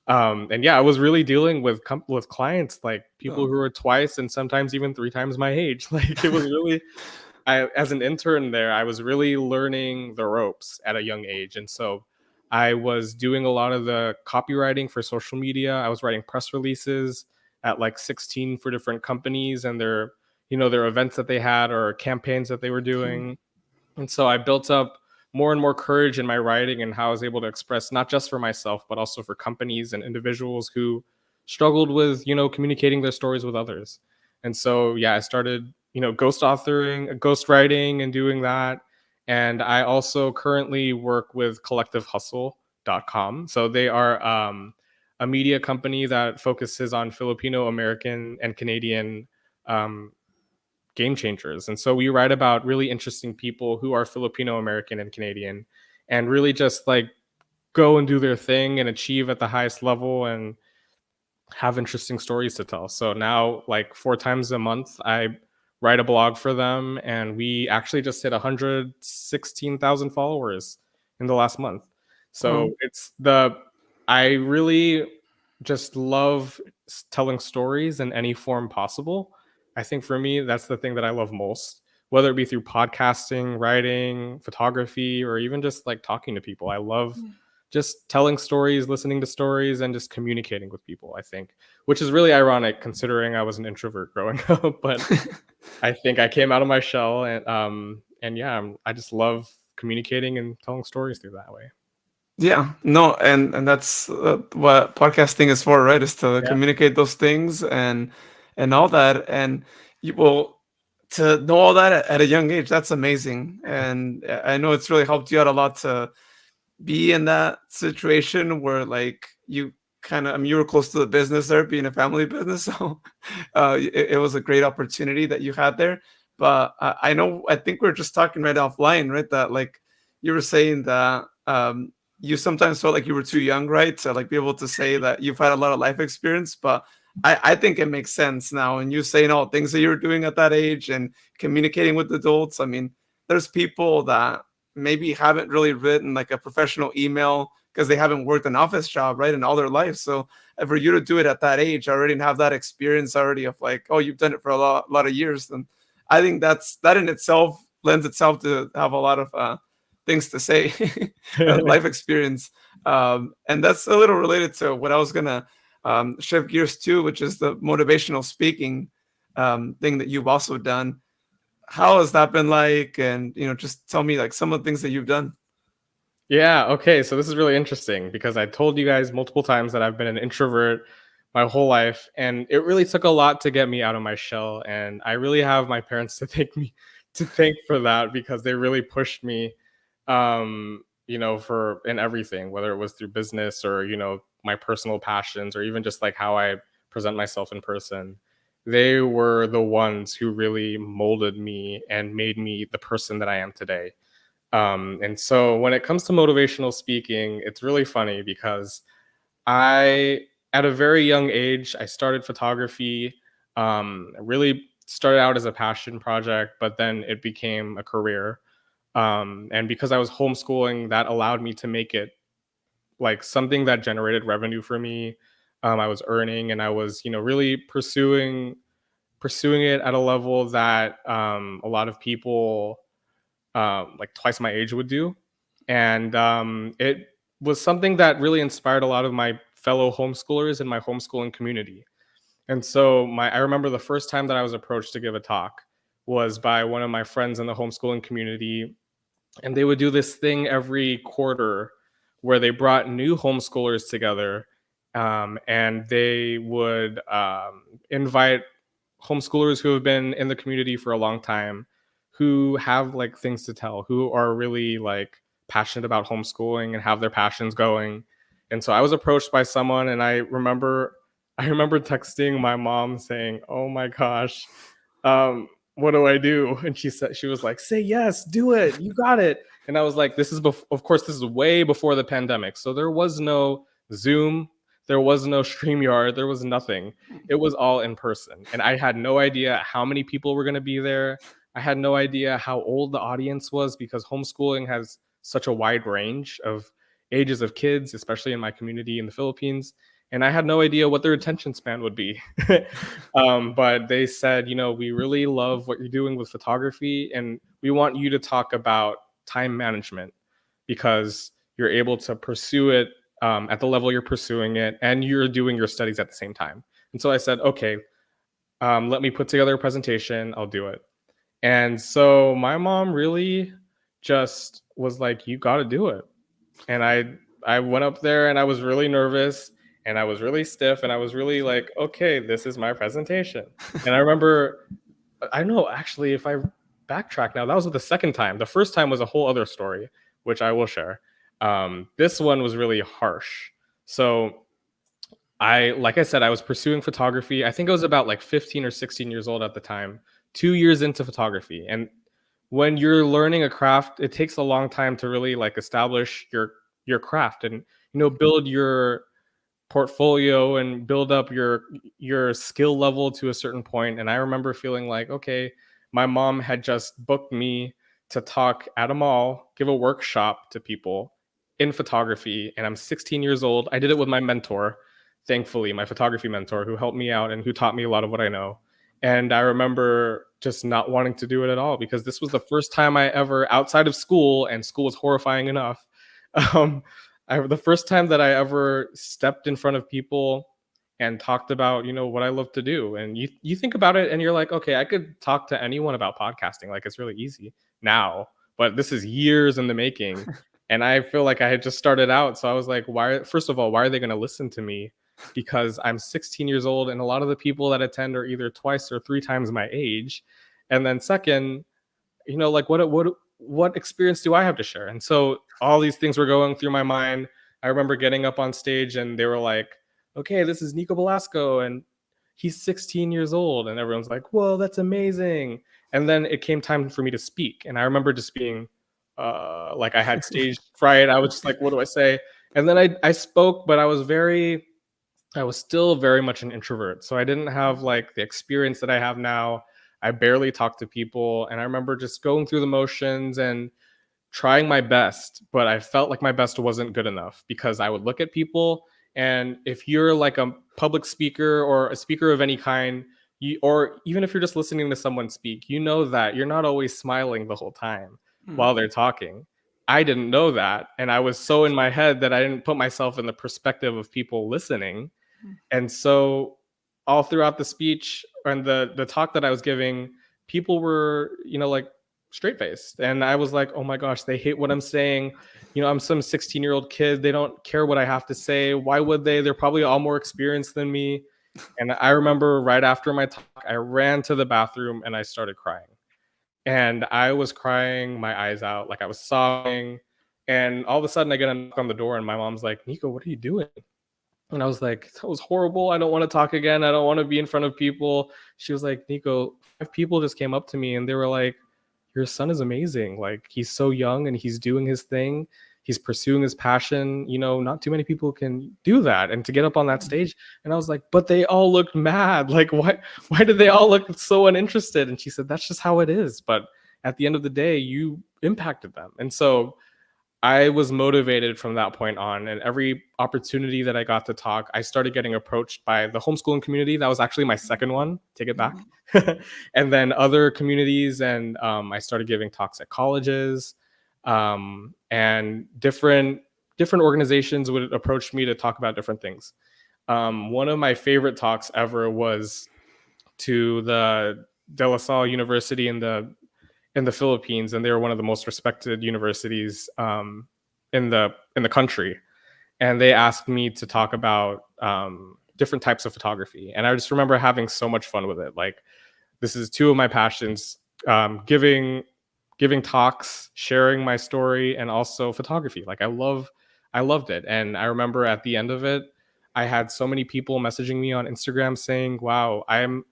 and yeah, I was really dealing with with clients, like people Oh. who were twice and sometimes even three times my age. Like, it was really, as an intern there, I was really learning the ropes at a young age. And so I was doing a lot of the copywriting for social media. I was writing press releases at like 16 for different companies and their events that they had or campaigns that they were Hmm. doing. And so I built up more and more courage in my writing and how I was able to express, not just for myself, but also for companies and individuals who struggled with, communicating their stories with others. And so, yeah, I started, ghost writing and doing that. And I also currently work with collectivehustle.com. So they are a media company that focuses on Filipino American and Canadian um, game changers. And so we write about really interesting people who are Filipino American and Canadian, and really just like go and do their thing and achieve at the highest level and have interesting stories to tell. So now, like 4 times a month, I write a blog for them, and we actually just hit 116,000 followers in the last month. So Oh, I really just love telling stories in any form possible. I think for me, that's the thing that I love most, whether it be through podcasting, writing, photography, or even just like talking to people. I love just telling stories, listening to stories, and just communicating with people, I think, which is really ironic considering I was an introvert growing up. But I think I came out of my shell, and yeah, I just love communicating and telling stories through that way. yeah, no, and that's what podcasting is for, right? Is to Yeah. communicate those things and all that, and you will to know all that at a young age. That's amazing, and I know it's really helped you out a lot to be in that situation where like you kind of, I mean, you were close to the business there, being a family business, so it was a great opportunity that you had there. But I know, I think we are just talking right offline, right? That like you were saying that you sometimes felt like you were too young, right, to like be able to say that you've had a lot of life experience. But I think it makes sense now, and you saying all things that you were doing at that age and communicating with adults. I mean, there's people that maybe haven't really written like a professional email because they haven't worked an office job, right, in all their life. So for you to do it at that age already and have that experience already of like, oh, you've done it for a lot of years, then I think that in itself lends itself to have a lot of things to say, life experience. And that's a little related to what I was gonna shift gears to, which is the motivational speaking thing that you've also done. How has that been like? And just tell me like some of the things that you've done. Yeah, okay. So this is really interesting because I told you guys multiple times that I've been an introvert my whole life, and it really took a lot to get me out of my shell. And I really have my parents to thank for that, because they really pushed me, for in everything, whether it was through business or, my personal passions, or even just like how I present myself in person. They were the ones who really molded me and made me the person that I am today. And so when it comes to motivational speaking, it's really funny because I, at a very young age, I started photography. Really started out as a passion project, but then it became a career. And because I was homeschooling, that allowed me to make it like something that generated revenue for me. I was earning, and I was, really pursuing it at a level that a lot of people like twice my age would do. And it was something that really inspired a lot of my fellow homeschoolers in my homeschooling community. And so I remember the first time that I was approached to give a talk was by one of my friends in the homeschooling community. And they would do this thing every quarter where they brought new homeschoolers together, and they would invite homeschoolers who have been in the community for a long time, who have like things to tell, who are really like passionate about homeschooling and have their passions going. And so I was approached by someone, and I remember texting my mom saying, "Oh my gosh, what do I do?" And she was like, "Say yes, do it, you got it." And I was like, of course, this is way before the pandemic, so there was no Zoom, there was no StreamYard, there was nothing. It was all in person, and I had no idea how many people were going to be there. I had no idea how old the audience was, because homeschooling has such a wide range of ages of kids, especially in my community in the Philippines. And I had no idea what their attention span would be. But they said, we really love what you're doing with photography, and we want you to talk about time management, because you're able to pursue it at the level you're pursuing it, and you're doing your studies at the same time. And so I said, okay, let me put together a presentation. I'll do it. And so my mom really just was like, you got to do it. And I went up there, and I was really nervous, and I was really stiff, and I was really like, okay, this is my presentation. And I remember, I don't know actually if I backtrack now. That was the second time. The first time was a whole other story, which I will share. This one was really harsh. So like I said, I was pursuing photography. I think I was about like 15 or 16 years old at the time, 2 years into photography. And when you're learning a craft, it takes a long time to really like establish your craft and, build your portfolio and build up your skill level to a certain point. And I remember feeling like, okay, my mom had just booked me to talk at a mall, give a workshop to people in photography, and I'm 16 years old. I did it with my mentor, thankfully, my photography mentor, who helped me out and who taught me a lot of what I know. And I remember just not wanting to do it at all, because this was the first time I ever, outside of school, and school was horrifying enough, the first time that I ever stepped in front of people and talked about, what I love to do. And you think about it and you're like, okay, I could talk to anyone about podcasting. Like, it's really easy now, but this is years in the making. And I feel like I had just started out. So I was like, first of all, why are they going to listen to me? Because I'm 16 years old and a lot of the people that attend are either twice or 3 times my age. And then second, like what experience do I have to share? And so all these things were going through my mind. I remember getting up on stage and they were like, okay, this is Nico Belasco and he's 16 years old. And everyone's like, whoa, that's amazing. And then it came time for me to speak. And I remember just being like, I had stage fright. I was just like, what do I say? And then I spoke, but I was still very much an introvert. So I didn't have like the experience that I have now. I barely talked to people. And I remember just going through the motions and trying my best, but I felt like my best wasn't good enough, because I would look at people, and if you're like a public speaker or a speaker of any kind, or even if you're just listening to someone speak, that you're not always smiling the whole time while they're talking. I didn't know that. And I was so in my head that I didn't put myself in the perspective of people listening. And so all throughout the speech and the talk that I was giving, people were, like straight-faced. And I was like, oh my gosh, they hate what I'm saying. I'm some 16-year-old kid. They don't care what I have to say. Why would they? They're probably all more experienced than me. And I remember right after my talk, I ran to the bathroom and I started crying. And I was crying my eyes out, like I was sobbing. And all of a sudden I get a knock on the door and my mom's like, Nico, what are you doing? And I was like, that was horrible. I don't want to talk again. I don't want to be in front of people. She was like, Nico, 5 people just came up to me and they were like, your son is amazing. Like, he's so young and he's doing his thing. He's pursuing his passion. Not too many people can do that. And to get up on that stage. And I was like, but they all looked mad. Like, why did they all look so uninterested? And she said, that's just how it is. But at the end of the day, you impacted them. And so I was motivated from that point on, and every opportunity that I got to talk, I started getting approached by the homeschooling community. That was actually my second one, take it back. And then other communities, and I started giving talks at colleges, and different organizations would approach me to talk about different things. One of my favorite talks ever was to the De La Salle University in the Philippines, and they were one of the most respected universities in the country. And they asked me to talk about different types of photography. And I just remember having so much fun with it. Like, this is 2 of my passions, giving talks, sharing my story, and also photography. Like, I loved it. And I remember at the end of it, I had so many people messaging me on Instagram saying, wow, I'm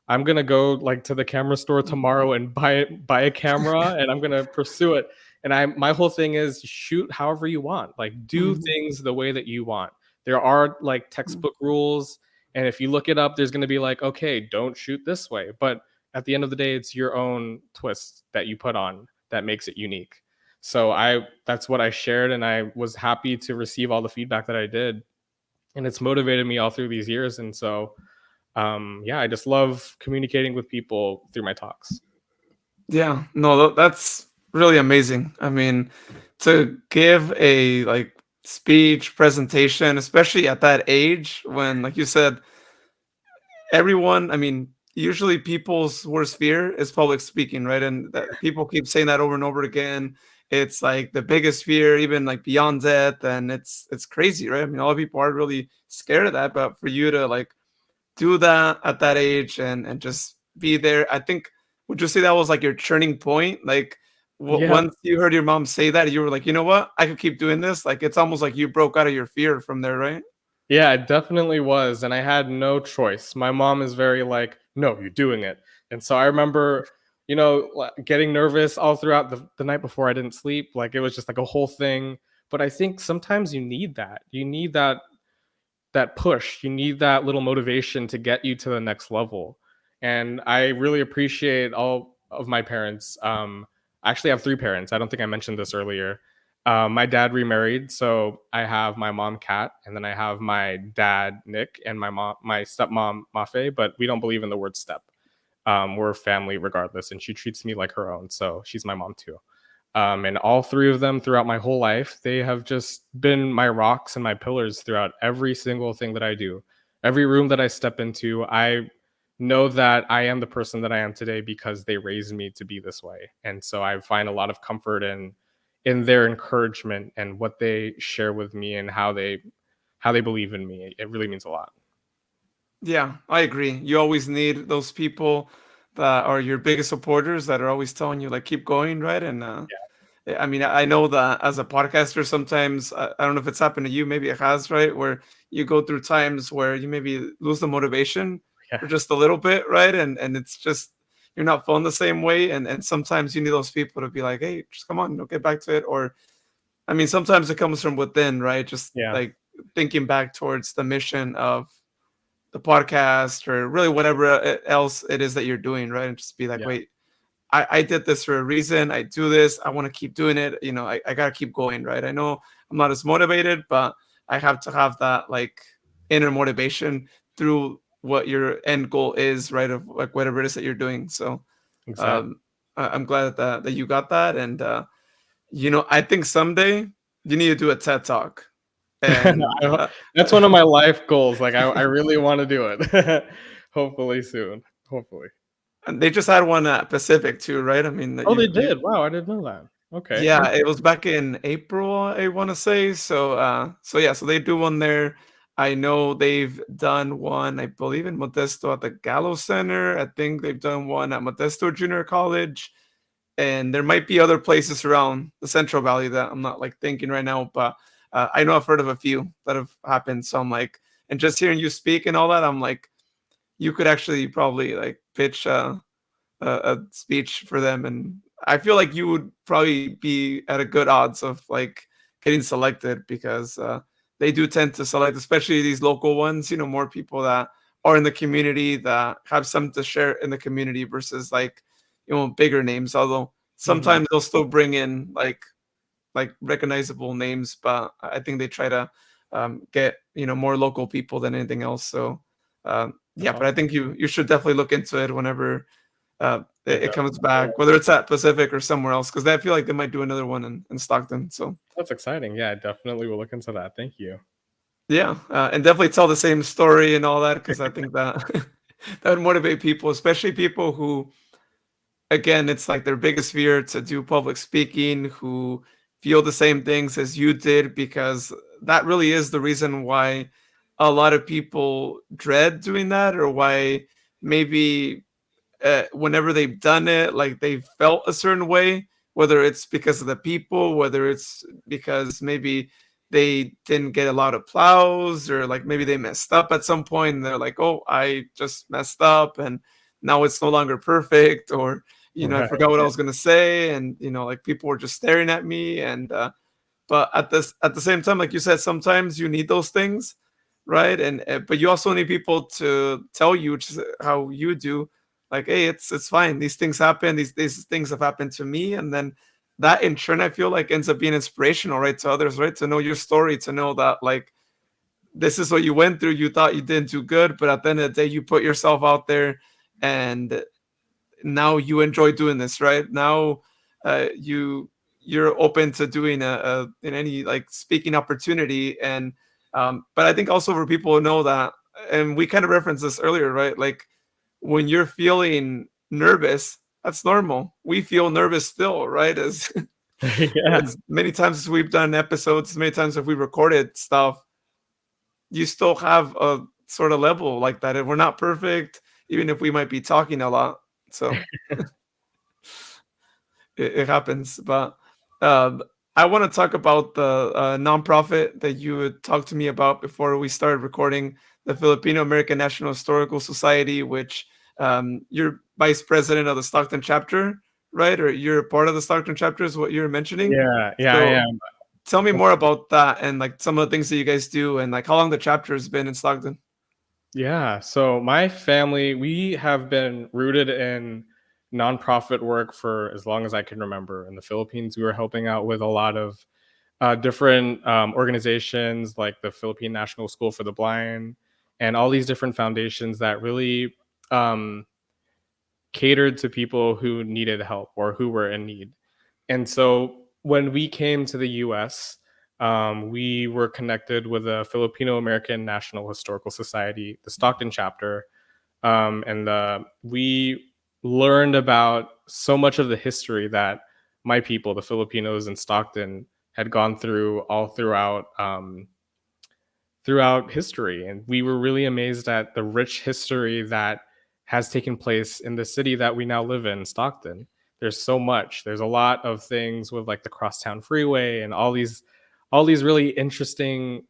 going to go like to the camera store tomorrow and buy a camera and I'm going to pursue it. And my whole thing is shoot however you want, like do things the way that you want. There are like textbook rules. And if you look it up, there's going to be like, okay, don't shoot this way. But at the end of the day, it's your own twist that you put on that makes it unique. So that's what I shared. And I was happy to receive all the feedback that I did. And it's motivated me all through these years. And so I just love communicating with people through my talks. Yeah, no, that's really amazing. I mean, to give a like speech presentation, especially at that age when, like you said, everyone, I mean, usually people's worst fear is public speaking, right? And that people keep saying that over and over again. It's like the biggest fear, even like beyond death, and it's crazy, right? I mean, a lot of people are really scared of that, but for you to like do that at that age and just be there, I think would you say that was like your turning point? Like Yeah, once you heard your mom say that, you were like, you know what, I could keep doing this. Like it's almost like you broke out of your fear from there, right? yeah, it definitely was, and I had no choice. My mom is very like, "No, you're doing it." And so I remember, getting nervous all throughout the night before I didn't sleep. Like it was just like a whole thing. But I think sometimes you need that. You need that push. You need that little motivation to get you to the next level. And I really appreciate all of my parents. I actually have three parents. I don't think I mentioned this earlier. My dad remarried, so I have my mom Kat, and then I have my dad Nick, and my stepmom Mafe. But we don't believe in the word step. We're family regardless, and she treats me like her own. So she's my mom too. And all three of them throughout my whole life, they have just been my rocks and my pillars throughout every single thing that I do. Every room that I step into, I know that I am the person that I am today because they raised me to be this way. And so I find a lot of comfort in their encouragement and what they share with me and how they believe in me. It really means a lot. Yeah, I agree. You always need those people that are your biggest supporters that are always telling you like keep going, right? And I mean, I know that as a podcaster, sometimes I don't know if it's happened to you, maybe it has, right? Where you go through times where you maybe lose the motivation Yeah. for just a little bit, right? And it's just you're not feeling the same way, and sometimes you need those people to be like, hey, just come on, get back to it. Or I mean, sometimes it comes from within, right? Just Yeah. like thinking back towards the mission of the podcast or really whatever else it is that you're doing, right? And just be like, Yeah. wait, I did this for a reason. I do this. I want to keep doing it. You know, I got to keep going, right? I know I'm not as motivated, but I have to have that like inner motivation through what your end goal is, right? Of like whatever it is that you're doing. So Exactly. um, I'm glad that you got that. And, I think someday you need to do a TED talk. And That's one of my life goals. Like I really want to do it. Hopefully soon. Hopefully. and they just had one at Pacific too, right? I mean, Oh, they did. Wow, I didn't know that. Okay. yeah, it was back in April, I want to say. So yeah, so they do one there. I know they've done one, I believe, in Modesto at the Gallo Center. I think they've done one at Modesto Junior College, and there might be other places around the Central Valley that I'm not like thinking right now, but I know I've heard of a few that have happened. So I'm like, and just hearing you speak and all that, I'm like, you could actually probably like pitch a speech for them, and I feel like you would probably be at a good odds of like getting selected because they do tend to select, especially these local ones. More people that are in the community that have something to share in the community versus like bigger names. Although Mhm. sometimes they'll still bring in like recognizable names, but I think they try to get more local people than anything else. So That's yeah, but I awesome. think you should definitely look into it whenever I it comes definitely back, will. whether it's at Pacific or somewhere else, because I feel like they might do another one in Stockton. So That's exciting. Yeah, I definitely will look into that. Thank you. yeah, and definitely tell the same story and all that, because I think that that would motivate people, especially people who, again, it's like their biggest fear to do public speaking, who feel the same things as you did, because that really is the reason why a lot of people dread doing that, or why maybe whenever they've done it, like they've felt a certain way, whether it's because of the people, whether it's because maybe they didn't get a lot of applause, or like maybe they messed up at some point and they're like, oh, I just messed up and now it's no longer perfect, or I Right. forgot what I was gonna say, and like people were just staring at me, and but at the same time, like you said, sometimes you need those things, right? And but you also need people to tell you, which is how you do, like, hey, it's fine. These things happen. These things have happened to me, and then that in turn, I feel like ends up being inspirational, right, to others, right, to know your story, to know that like this is what you went through. You thought you didn't do good, but at the end of the day, you put yourself out there, and now you enjoy doing this, right? Now you're open to doing a in any like speaking opportunity, and but I think also for people who know that, and we kind of referenced this earlier, right? Like when you're feeling nervous, that's normal. We feel nervous still, right? As Yeah. as many times as we've done episodes, as many times as we recorded stuff, you still have a sort of level like that. And we're not perfect, even if we might be talking a lot. So it happens. But um, I want to talk about the nonprofit that you had talked to me about before we started recording, the Filipino American National Historical Society, which you're vice president of the Stockton chapter, right? Or you're a part of the Stockton chapter, is what you're mentioning. Yeah, I So am. tell me more about that and like some of the things that you guys do and like how long the chapter has been in Stockton. Yeah. So my family, we have been rooted in nonprofit work for as long as I can remember. In the Philippines, we were helping out with a lot of different organizations like the Philippine National School for the Blind and all these different foundations that really um, catered to people who needed help or who were in need. And so when we came to the US, we were connected with the Filipino American National Historical Society, the Stockton chapter. We learned about so much of the history that my people, the Filipinos in Stockton, had gone through all throughout history. And we were really amazed at the rich history that has taken place in the city that we now live in, Stockton. There's so much. There's a lot of things with like the crosstown freeway and all these really interesting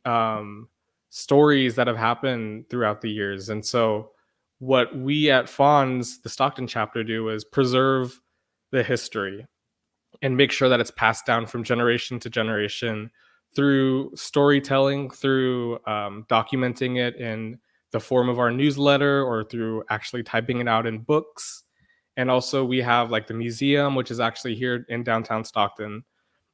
stories that have happened throughout the years. And so what we at Fawns, the Stockton chapter, do is preserve the history and make sure that it's passed down from generation to generation through storytelling, through documenting it in the form of our newsletter or through actually typing it out in books. And also, we have like the museum, which is actually here in downtown Stockton,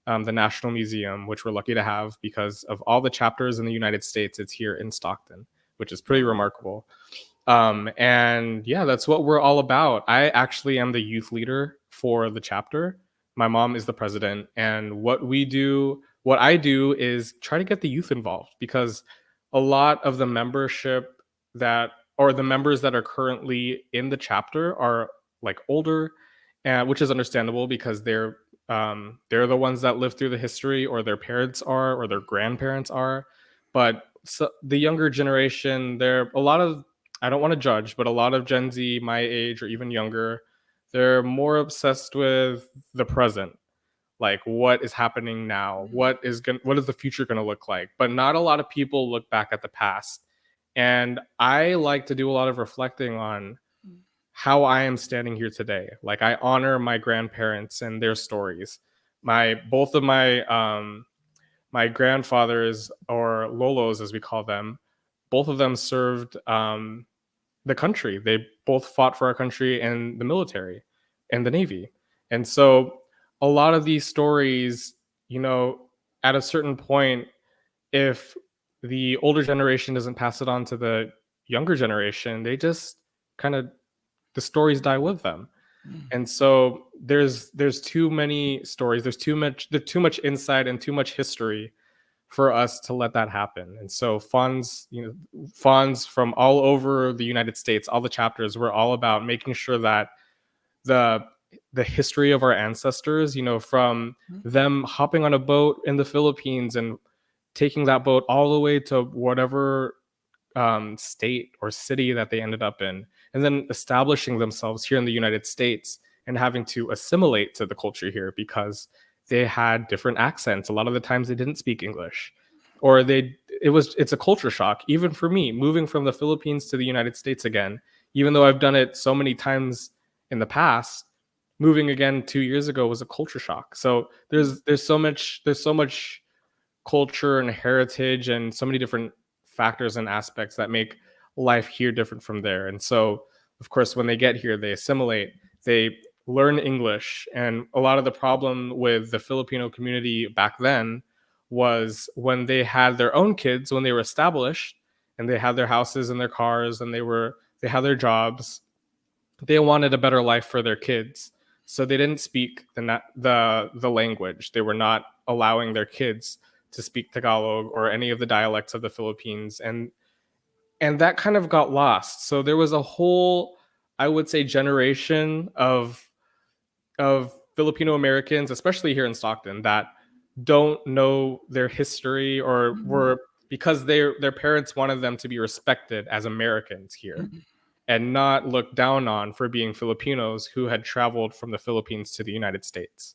the National Museum, which we're lucky to have because of all the chapters in the United States. It's here in Stockton, which is pretty remarkable. And yeah, that's what we're all about. I actually am the youth leader for the chapter. My mom is the president. And what I do is try to get the youth involved because a lot of the membership that, or the members that are currently in the chapter are like older, and which is understandable because they're the ones that lived through the history, or their parents are, or their grandparents are. But so the younger generation, there a lot of, I don't want to judge, but a lot of Gen Z, my age or even younger, they're more obsessed with the present, like what is happening now, what is the future going to look like. But not a lot of people look back at the past. And I like to do a lot of reflecting on how I am standing here today. Like I honor my grandparents and their stories. Both of my grandfathers, or Lolos as we call them, both of them served the country. They both fought for our country in the military and the Navy. And so a lot of these stories, at a certain point, if the older generation doesn't pass it on to the younger generation, they just kind of, the stories die with them. And so there's too many stories, there's too much insight and too much history for us to let that happen. And so funds from all over the United States, all the chapters, we're all about making sure that the the history of our ancestors, from them hopping on a boat in the Philippines and taking that boat all the way to whatever state or city that they ended up in, and then establishing themselves here in the United States and having to assimilate to the culture here because they had different accents. A lot of the times they didn't speak English, or it's a culture shock. Even for me, moving from the Philippines to the United States again, even though I've done it so many times in the past, moving again 2 years ago was a culture shock. So there's so much culture and heritage and so many different factors and aspects that make life here different from there. And so, of course, when they get here, they assimilate, they learn English. And a lot of the problem with the Filipino community back then was when they had their own kids, when they were established and they had their houses and their cars and they had their jobs, they wanted a better life for their kids. So they didn't speak the language. They were not allowing their kids to speak Tagalog or any of the dialects of the Philippines, and that kind of got lost. So there was a whole, I would say, generation of Filipino Americans, especially here in Stockton, that don't know their history, or were, because their parents wanted them to be respected as Americans here. and not looked down on for being Filipinos who had traveled from the Philippines to the United States.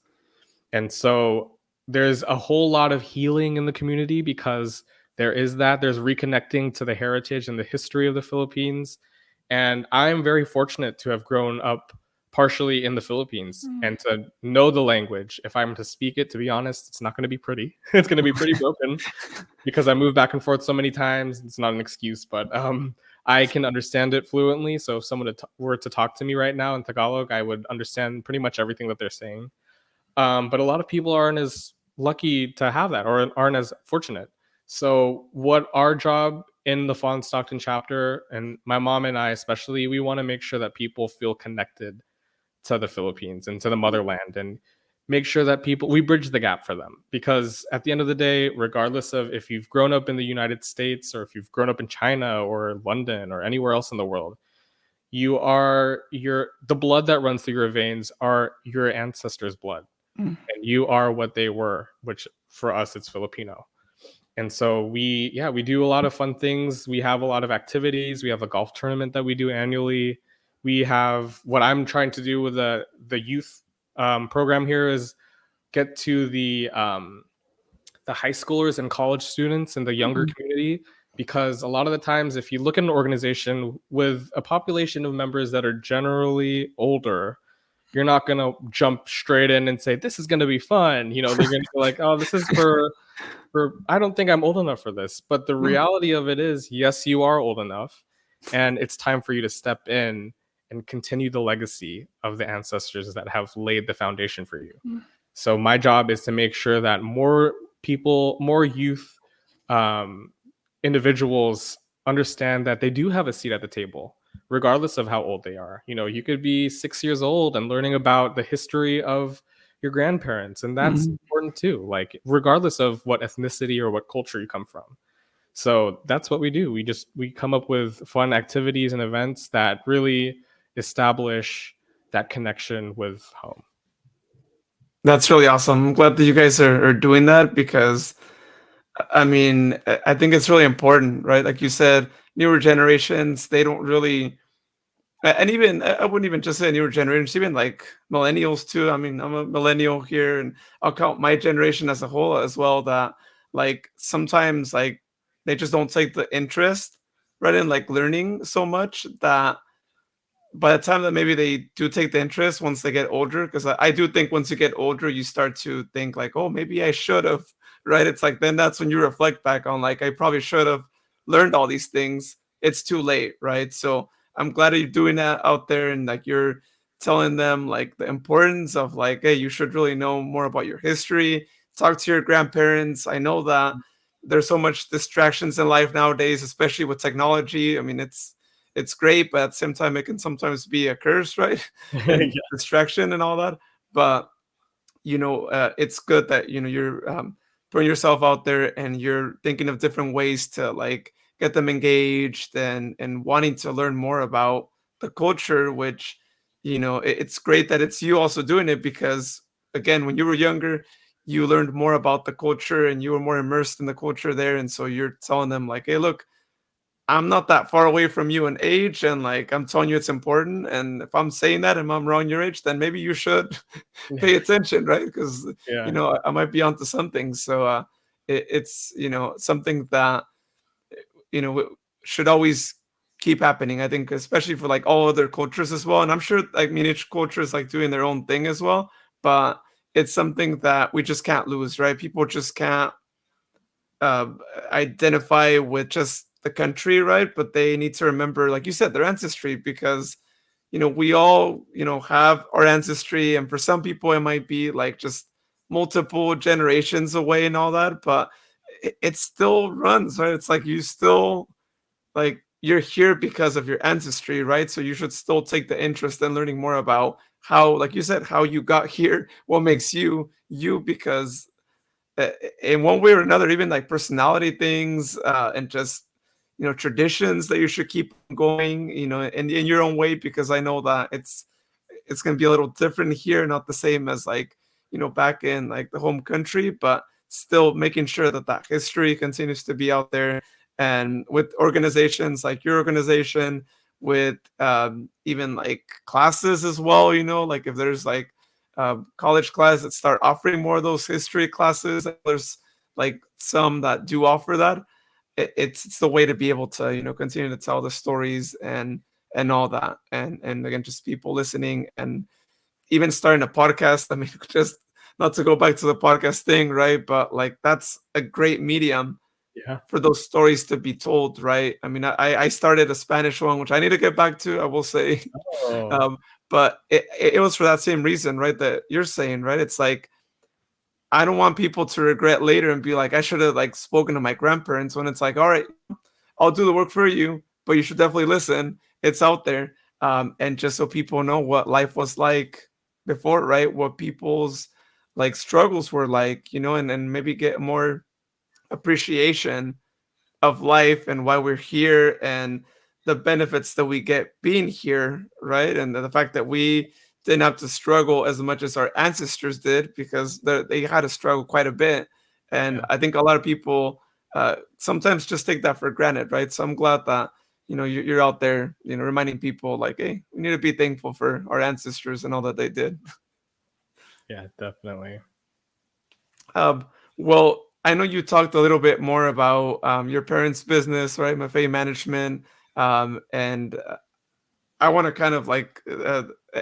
And so there's a whole lot of healing in the community because there's reconnecting to the heritage and the history of the Philippines. And I'm very fortunate to have grown up partially in the Philippines and to know the language. If I'm to speak it, to be honest, it's not going to be pretty. It's going to be pretty broken because I moved back and forth so many times. It's not an excuse, but I can understand it fluently. So if someone were to talk to me right now in Tagalog, I would understand pretty much everything that they're saying. But a lot of people aren't as lucky to have that or aren't as fortunate. So what our job in the Fawn Stockton chapter, and my mom and I especially, we want to make sure that people feel connected to the Philippines and to the motherland, and make sure that we bridge the gap for them. Because at the end of the day, regardless of if you've grown up in the United States or if you've grown up in China or London or anywhere else in the world, the blood that runs through your veins are your ancestors' blood. And you are what they were, which for us, it's Filipino. And so we do a lot of fun things. We have a lot of activities. We have a golf tournament that we do annually. We have what I'm trying to do with the youth program here is get to the high schoolers and college students and the younger community, because a lot of the times, if you look at an organization with a population of members that are generally older, you're not going to jump straight in and say, this is going to be fun. They're going to be like, oh, this is for I don't think I'm old enough for this. But the reality of it is, yes, you are old enough. And it's time for you to step in and continue the legacy of the ancestors that have laid the foundation for you. So my job is to make sure that more people, more youth individuals understand that they do have a seat at the table, regardless of how old they are. You could be 6 years old and learning about the history of your grandparents, and that's important too, like regardless of what ethnicity or what culture you come from. So that's what we do. We come up with fun activities and events that really establish that connection with home. That's really awesome. I'm glad that you guys are doing that, because I mean, I think it's really important, right? Like you said, newer generations, they don't really, and even I wouldn't even just say newer generations, even like millennials too. I mean, I'm a millennial here, and I'll count my generation as a whole as well. That like sometimes like they just don't take the interest, right, in like learning so much that by the time that maybe they do take the interest once they get older, because I do think once you get older, you start to think like, oh, maybe I should have, right? It's like then that's when you reflect back on like I probably should have learned all these things. It's too late, right? So I'm glad that you're doing that out there, and like you're telling them like the importance of like, hey, you should really know more about your history. Talk to your grandparents. I know that there's so much distractions in life nowadays, especially with technology. I mean, it's great, but at the same time, it can sometimes be a curse, right? And Yeah. distraction and all that. But it's good that you're putting yourself out there and you're thinking of different ways to like get them engaged and wanting to learn more about the culture. Which it's great that it's you also doing it, because again, when you were younger, you learned more about the culture and you were more immersed in the culture there, and so you're telling them like, hey, look, I'm not that far away from you in age, and like I'm telling you it's important. And if I'm saying that and I'm around your age, then maybe you should pay attention, right? Because Yeah. I might be onto something. So it's something that should always keep happening. I think, especially for like all other cultures as well. And I'm sure, I mean, each culture is like doing their own thing as well. But it's something that we just can't lose, right? People just can't uh, identify with just the country, right? But they need to remember, like you said, their ancestry, because we all have our ancestry, and for some people it might be like just multiple generations away and all that, but it still runs, right? It's like you still like you're here because of your ancestry, right? So you should still take the interest in learning more about how, like you said, how you got here, what makes you you, because uh, in one way or another, even like personality things, and just traditions that you should keep going, in your own way, because I know that it's going to be a little different here, not the same as like back in like the home country, but still making sure that that history continues to be out there. And with organizations like your organization, with even like classes as well. Like if there's like college class that start offering more of those history classes, there's like some that do offer that. It's the way to be able to continue to tell the stories and all that, and again, just people listening, and even starting a podcast. I mean, just not to go back to the podcast thing, right? But like that's a great medium Yeah. for those stories to be told, right? I mean, I started a Spanish one, which I need to get back to, I will say. Oh, But it was for that same reason, right? That you're saying, right? It's like I don't want people to regret later and be like, I should have like spoken to my grandparents, when it's like, all right, I'll do the work for you, but you should definitely listen. It's out there. And just so people know what life was like before, right? What people's like struggles were like, and maybe get more appreciation of life and why we're here, and the benefits that we get being here, right? And the fact that we didn't have to struggle as much as our ancestors did, because they had to struggle quite a bit. And yeah. I think a lot of people sometimes just take that for granted, right? So I'm glad that you're out there, reminding people like, hey, we need to be thankful for our ancestors and all that they did. Yeah, definitely. Um, well, I know you talked a little bit more about your parents' business, right? Maffei Management. And I want to kind of like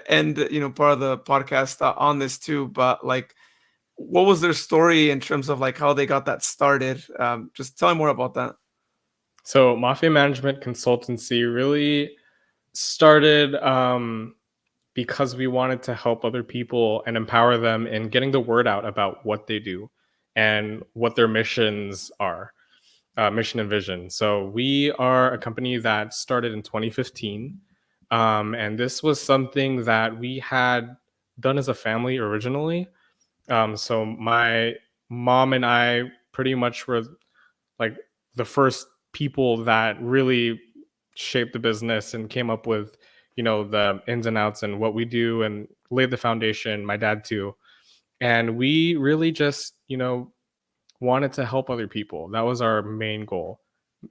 end, part of the podcast on this too. But like, what was their story in terms of like how they got that started? Just tell me more about that. So Mafia Management Consultancy really started because we wanted to help other people and empower them in getting the word out about what they do and what their missions are, mission and vision. So we are a company that started in 2015. And this was something that we had done as a family originally. So my mom and I pretty much were like the first people that really shaped the business and came up with the ins and outs and what we do and laid the foundation. My dad too. And we really just wanted to help other people. That was our main goal.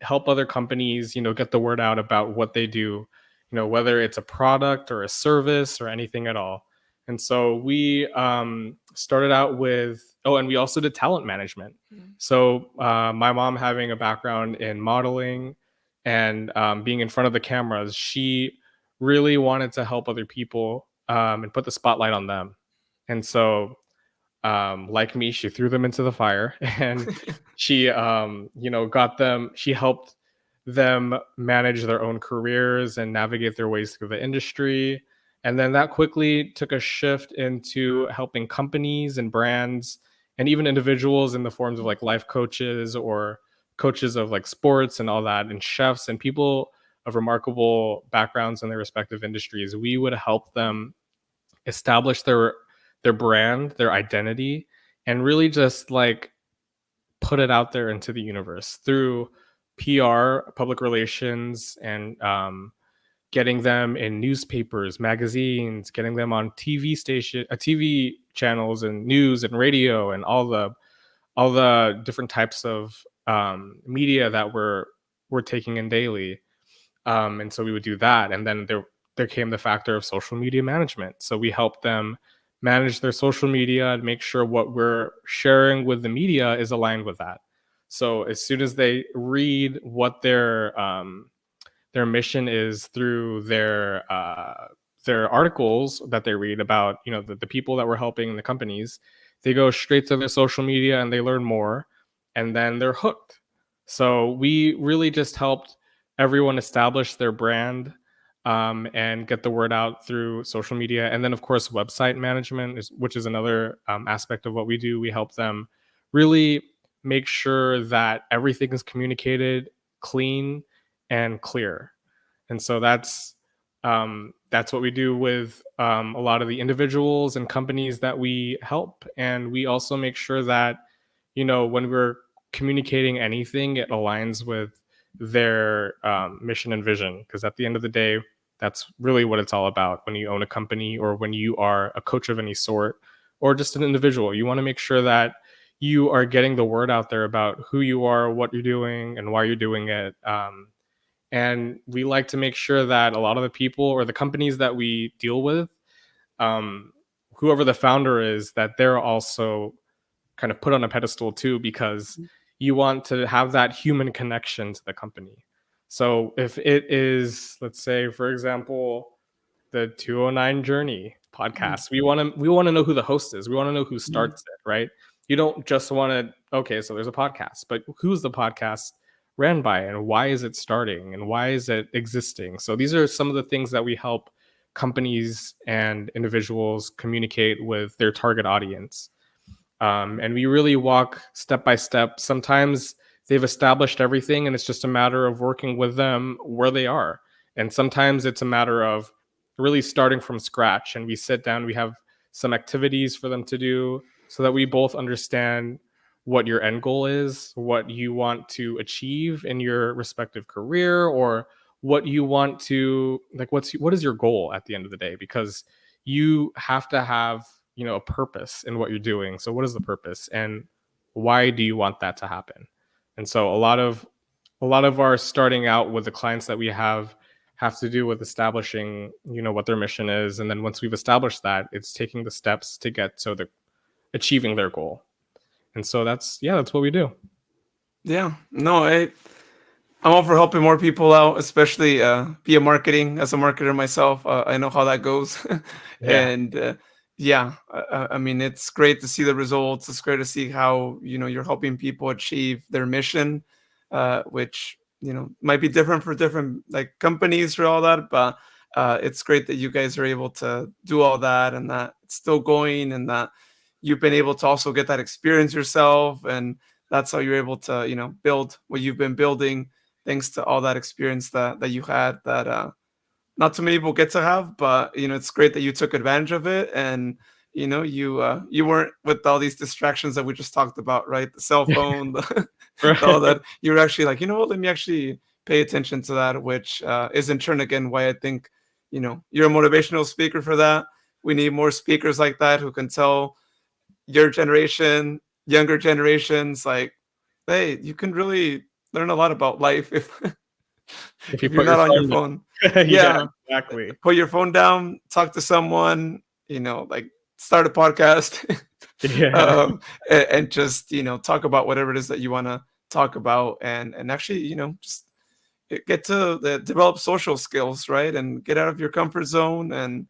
Help other companies get the word out about what they do, whether it's a product or a service or anything at all. And so we started out with, and we also did talent management. So my mom, having a background in modeling and being in front of the cameras, she really wanted to help other people and put the spotlight on them. And so like me, she threw them into the fire, and she she helped them manage their own careers and navigate their ways through the industry. And then that quickly took a shift into helping companies and brands and even individuals in the forms of like life coaches or coaches of like sports and all that, and chefs and people of remarkable backgrounds in their respective industries. We would help them establish their brand, their identity, and really just like put it out there into the universe through PR, public relations, and getting them in newspapers, magazines, getting them on TV channels, and news and radio, and all the different types of media that we're taking in daily. And so we would do that, and then there came the factor of social media management. So we helped them manage their social media and make sure what we're sharing with the media is aligned with that. So as soon as they read what their mission is through their articles that they read about, the people that we're helping, the companies, they go straight to their social media and they learn more, and then they're hooked. So we really just helped everyone establish their brand and get the word out through social media. And then, of course, website management, which is another aspect of what we do. We help them really make sure that everything is communicated clean and clear. And so that's what we do with a lot of the individuals and companies that we help. And we also make sure that, when we're communicating anything, it aligns with their mission and vision. Because at the end of the day, that's really what it's all about. When you own a company, or when you are a coach of any sort, or just an individual, you want to make sure that you are getting the word out there about who you are, what you're doing, and why you're doing it. And we like to make sure that a lot of the people or the companies that we deal with, whoever the founder is, that they're also kind of put on a pedestal too, because you want to have that human connection to the company. So if it is, let's say, for example, the 209 Journey podcast, we want to know who the host is. We want to know who starts it, right? You don't just want to, okay, so there's a podcast, but who's the podcast ran by, and why is it starting, and why is it existing? So these are some of the things that we help companies and individuals communicate with their target audience. And we really walk step by step. Sometimes they've established everything and it's just a matter of working with them where they are. And sometimes it's a matter of really starting from scratch. And we sit down, we have some activities for them to do so that we both understand what your end goal is, what you want to achieve in your respective career, or what you want to, like, what is your goal at the end of the day? Because you have to have, a purpose in what you're doing. So what is the purpose, and why do you want that to happen? And so a lot of our starting out with the clients that we have to do with establishing, what their mission is. And then once we've established that, it's taking the steps to get so they're achieving their goal. And so that's what we do. Yeah, no, I'm all for helping more people out, especially via marketing. As a marketer myself, I know how that goes, Yeah. and yeah, I mean, it's great to see the results. It's great to see how you're helping people achieve their mission, which might be different for different like companies or all that, but it's great that you guys are able to do all that and that it's still going, and that you've been able to also get that experience yourself, and that's how you're able to build what you've been building thanks to all that experience that you had that not too many people get to have. But it's great that you took advantage of it, and you weren't with all these distractions that we just talked about, right? The cell phone, all Right. that. You're actually like, what, let me actually pay attention to that, which is in turn again why I think you're a motivational speaker for that. We need more speakers like that who can tell your generation, younger generations, like, hey, you can really learn a lot about life if If you if you're put your not on your phone phone. down. Yeah, Yeah, exactly. put your phone down, talk to someone, like start a podcast, Yeah. um, and just talk about whatever it is that you want to talk about, and actually just get to develop social skills, right? And get out of your comfort zone. And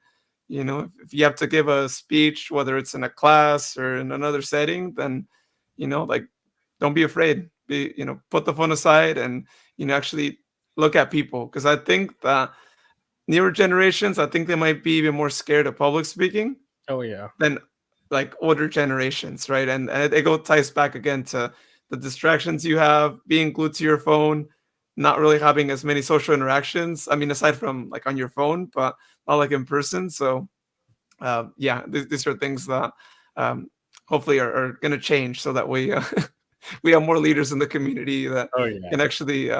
if you have to give a speech, whether it's in a class or in another setting, then like, don't be afraid. Put the phone aside and actually look at people, because I think that newer generations, I think they might be even more scared of public speaking Oh yeah. than like older generations, right? And it ties back again to the distractions you have, being glued to your phone, not really having as many social interactions. I mean, aside from like on your phone, but not like in person. So yeah, these are things that um, hopefully are going to change, so that we we have more leaders in the community that Oh yeah. can actually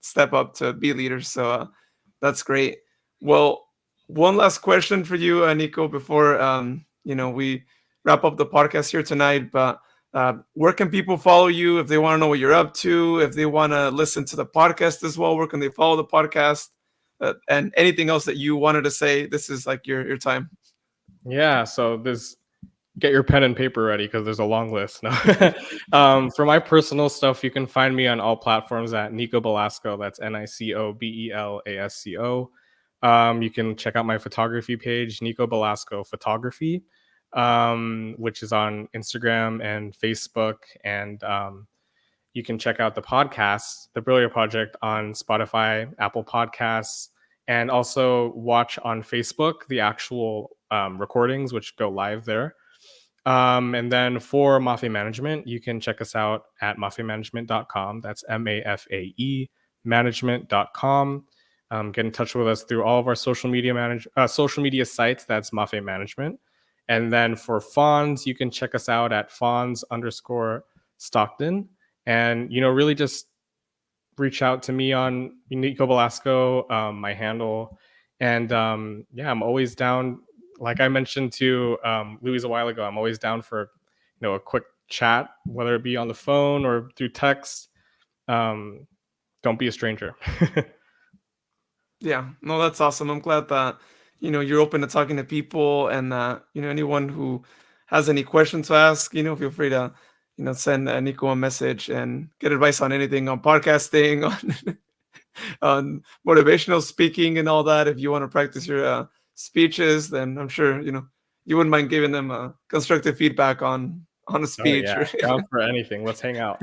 step up to be leaders. So that's great. Well, one last question for you, Nico, before we wrap up the podcast here tonight. But where can people follow you if they want to know what you're up to? If they want to listen to the podcast as well, where can they follow the podcast? And anything else that you wanted to say? This is like your time. Yeah. So this get your pen and paper ready because there's a long list. No. For my personal stuff, you can find me on all platforms at Nico Belasco. That's NicoBelasco. You can check out my photography page, Nico Belasco Photography, which is on Instagram and Facebook. And you can check out the podcast, the Briller Project, on Spotify, Apple Podcasts, and also watch on Facebook the actual recordings, which go live there. And then for Mafe Management, you can check us out at mafemanagement.com. That's MAFAE management.com. Get in touch with us through all of our social media sites. That's Mafe Management. And then for Fonz, you can check us out at Fonz_Stockton. And, really just reach out to me on Nico Belasco, my handle. And I'm always down. Like I mentioned to Louise a while ago, I'm always down for a quick chat, whether it be on the phone or through text. Don't be a stranger. Yeah, no, that's awesome. I'm glad that, you're open to talking to people and that, anyone who has any questions to ask, feel free to, send Nico a message and get advice on anything on podcasting, on motivational speaking and all that. If you want to practice your speeches, then I'm sure, you wouldn't mind giving them constructive feedback on a Oh yeah, speech. Right? down for anything. Let's hang out.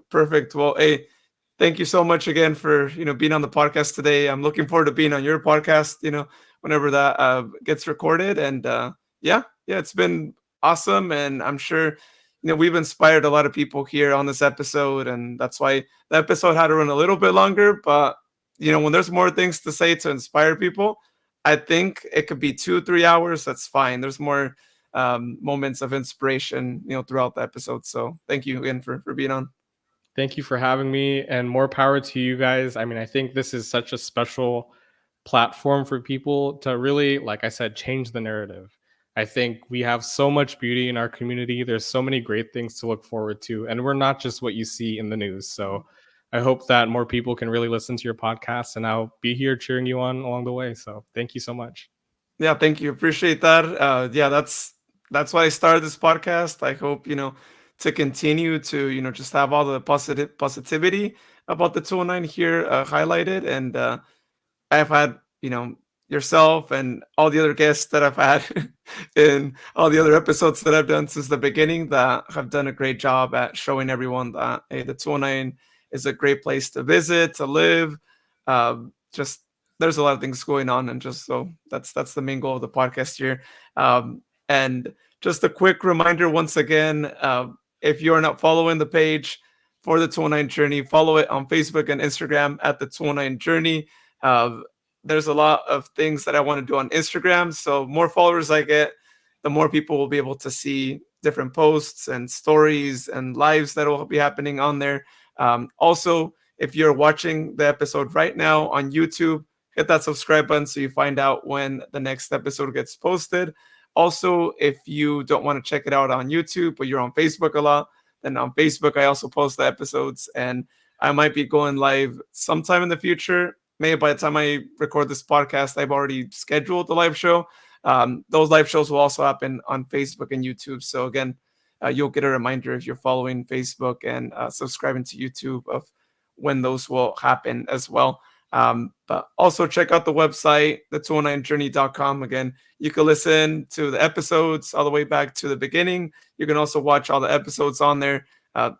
Perfect. Well, hey, thank you so much again for being on the podcast today. I'm looking forward to being on your podcast. Whenever that gets recorded, and yeah, it's been awesome, and I'm sure we've inspired a lot of people here on this episode, and that's why the episode had to run a little bit longer. But when there's more things to say to inspire people, I think it could be 2-3 hours. That's fine. There's more moments of inspiration, throughout the episode. So thank you again for being on. Thank you for having me, and more power to you guys. I mean, I think this is such a special platform for people to really, like I said, change the narrative. I think we have so much beauty in our community. There's so many great things to look forward to, and we're not just what you see in the news. So I hope that more people can really listen to your podcast, and I'll be here cheering you on along the way. So thank you so much. Yeah, thank you. Appreciate that. Yeah, that's why I started this podcast. I hope to continue to just have all the positivity about the 209 here highlighted, and I've had, yourself and all the other guests that I've had in all the other episodes that I've done since the beginning that have done a great job at showing everyone that, hey, the 209 is a great place to visit, to live. Just there's a lot of things going on, and just so that's the main goal of the podcast here. And just a quick reminder once again, if you are not following the page for the 209 Journey, follow it on Facebook and Instagram at the 209 Journey. Uh, there's a lot of things that I want to do on Instagram. So more followers I get, the more people will be able to see different posts and stories and lives that will be happening on there. Also, if you're watching the episode right now on YouTube, hit that subscribe button so you find out when the next episode gets posted. Also, if you don't want to check it out on YouTube, but you're on Facebook a lot, then on Facebook, I also post the episodes, and I might be going live sometime in the future. Maybe by the time I record this podcast, I've already scheduled the live show. Those live shows will also happen on Facebook and YouTube. So again, you'll get a reminder if you're following Facebook and subscribing to YouTube of when those will happen as well. But also check out the website, the209journey.com. Again, you can listen to the episodes all the way back to the beginning. You can also watch all the episodes on there.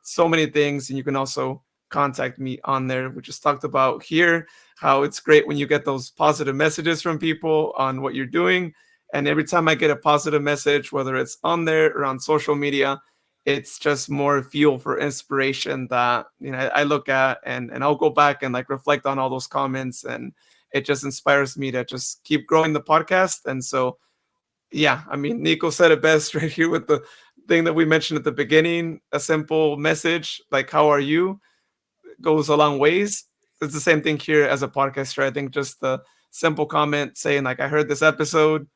So many things. And you can also contact me on there. We just talked about here how it's great when you get those positive messages from people on what you're doing. And every time I get a positive message, whether it's on there or on social media, it's just more fuel for inspiration that I look at, and I'll go back and like reflect on all those comments, and it just inspires me to just keep growing the podcast. And so yeah, I mean, Nico said it best right here with the thing that we mentioned at the beginning. A simple message like "How are you?" goes a long ways. It's the same thing here as a podcaster. I think just the simple comment saying like, "I heard this episode,"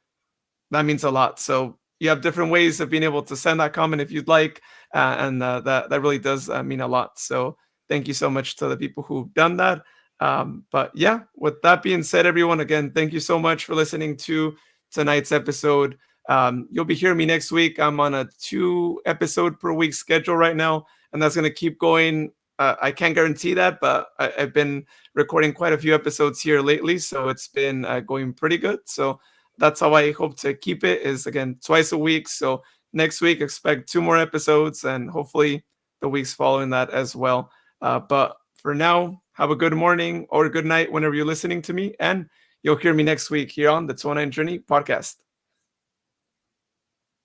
that means a lot. So you have different ways of being able to send that comment if you'd like, and that really does mean a lot. So thank you so much to the people who've done that. But yeah, with that being said, everyone, again, thank you so much for listening to tonight's episode. You'll be hearing me next week. I'm on a 2 episode per week schedule right now, and that's going to keep going. I can't guarantee that, but I've been recording quite a few episodes here lately, so it's been going pretty good. So that's how I hope to keep it, is again twice a week. So next week expect 2 more episodes, and hopefully the weeks following that as well. But for now, have a good morning or good night whenever you're listening to me, and you'll hear me next week here on the 209 Journey podcast.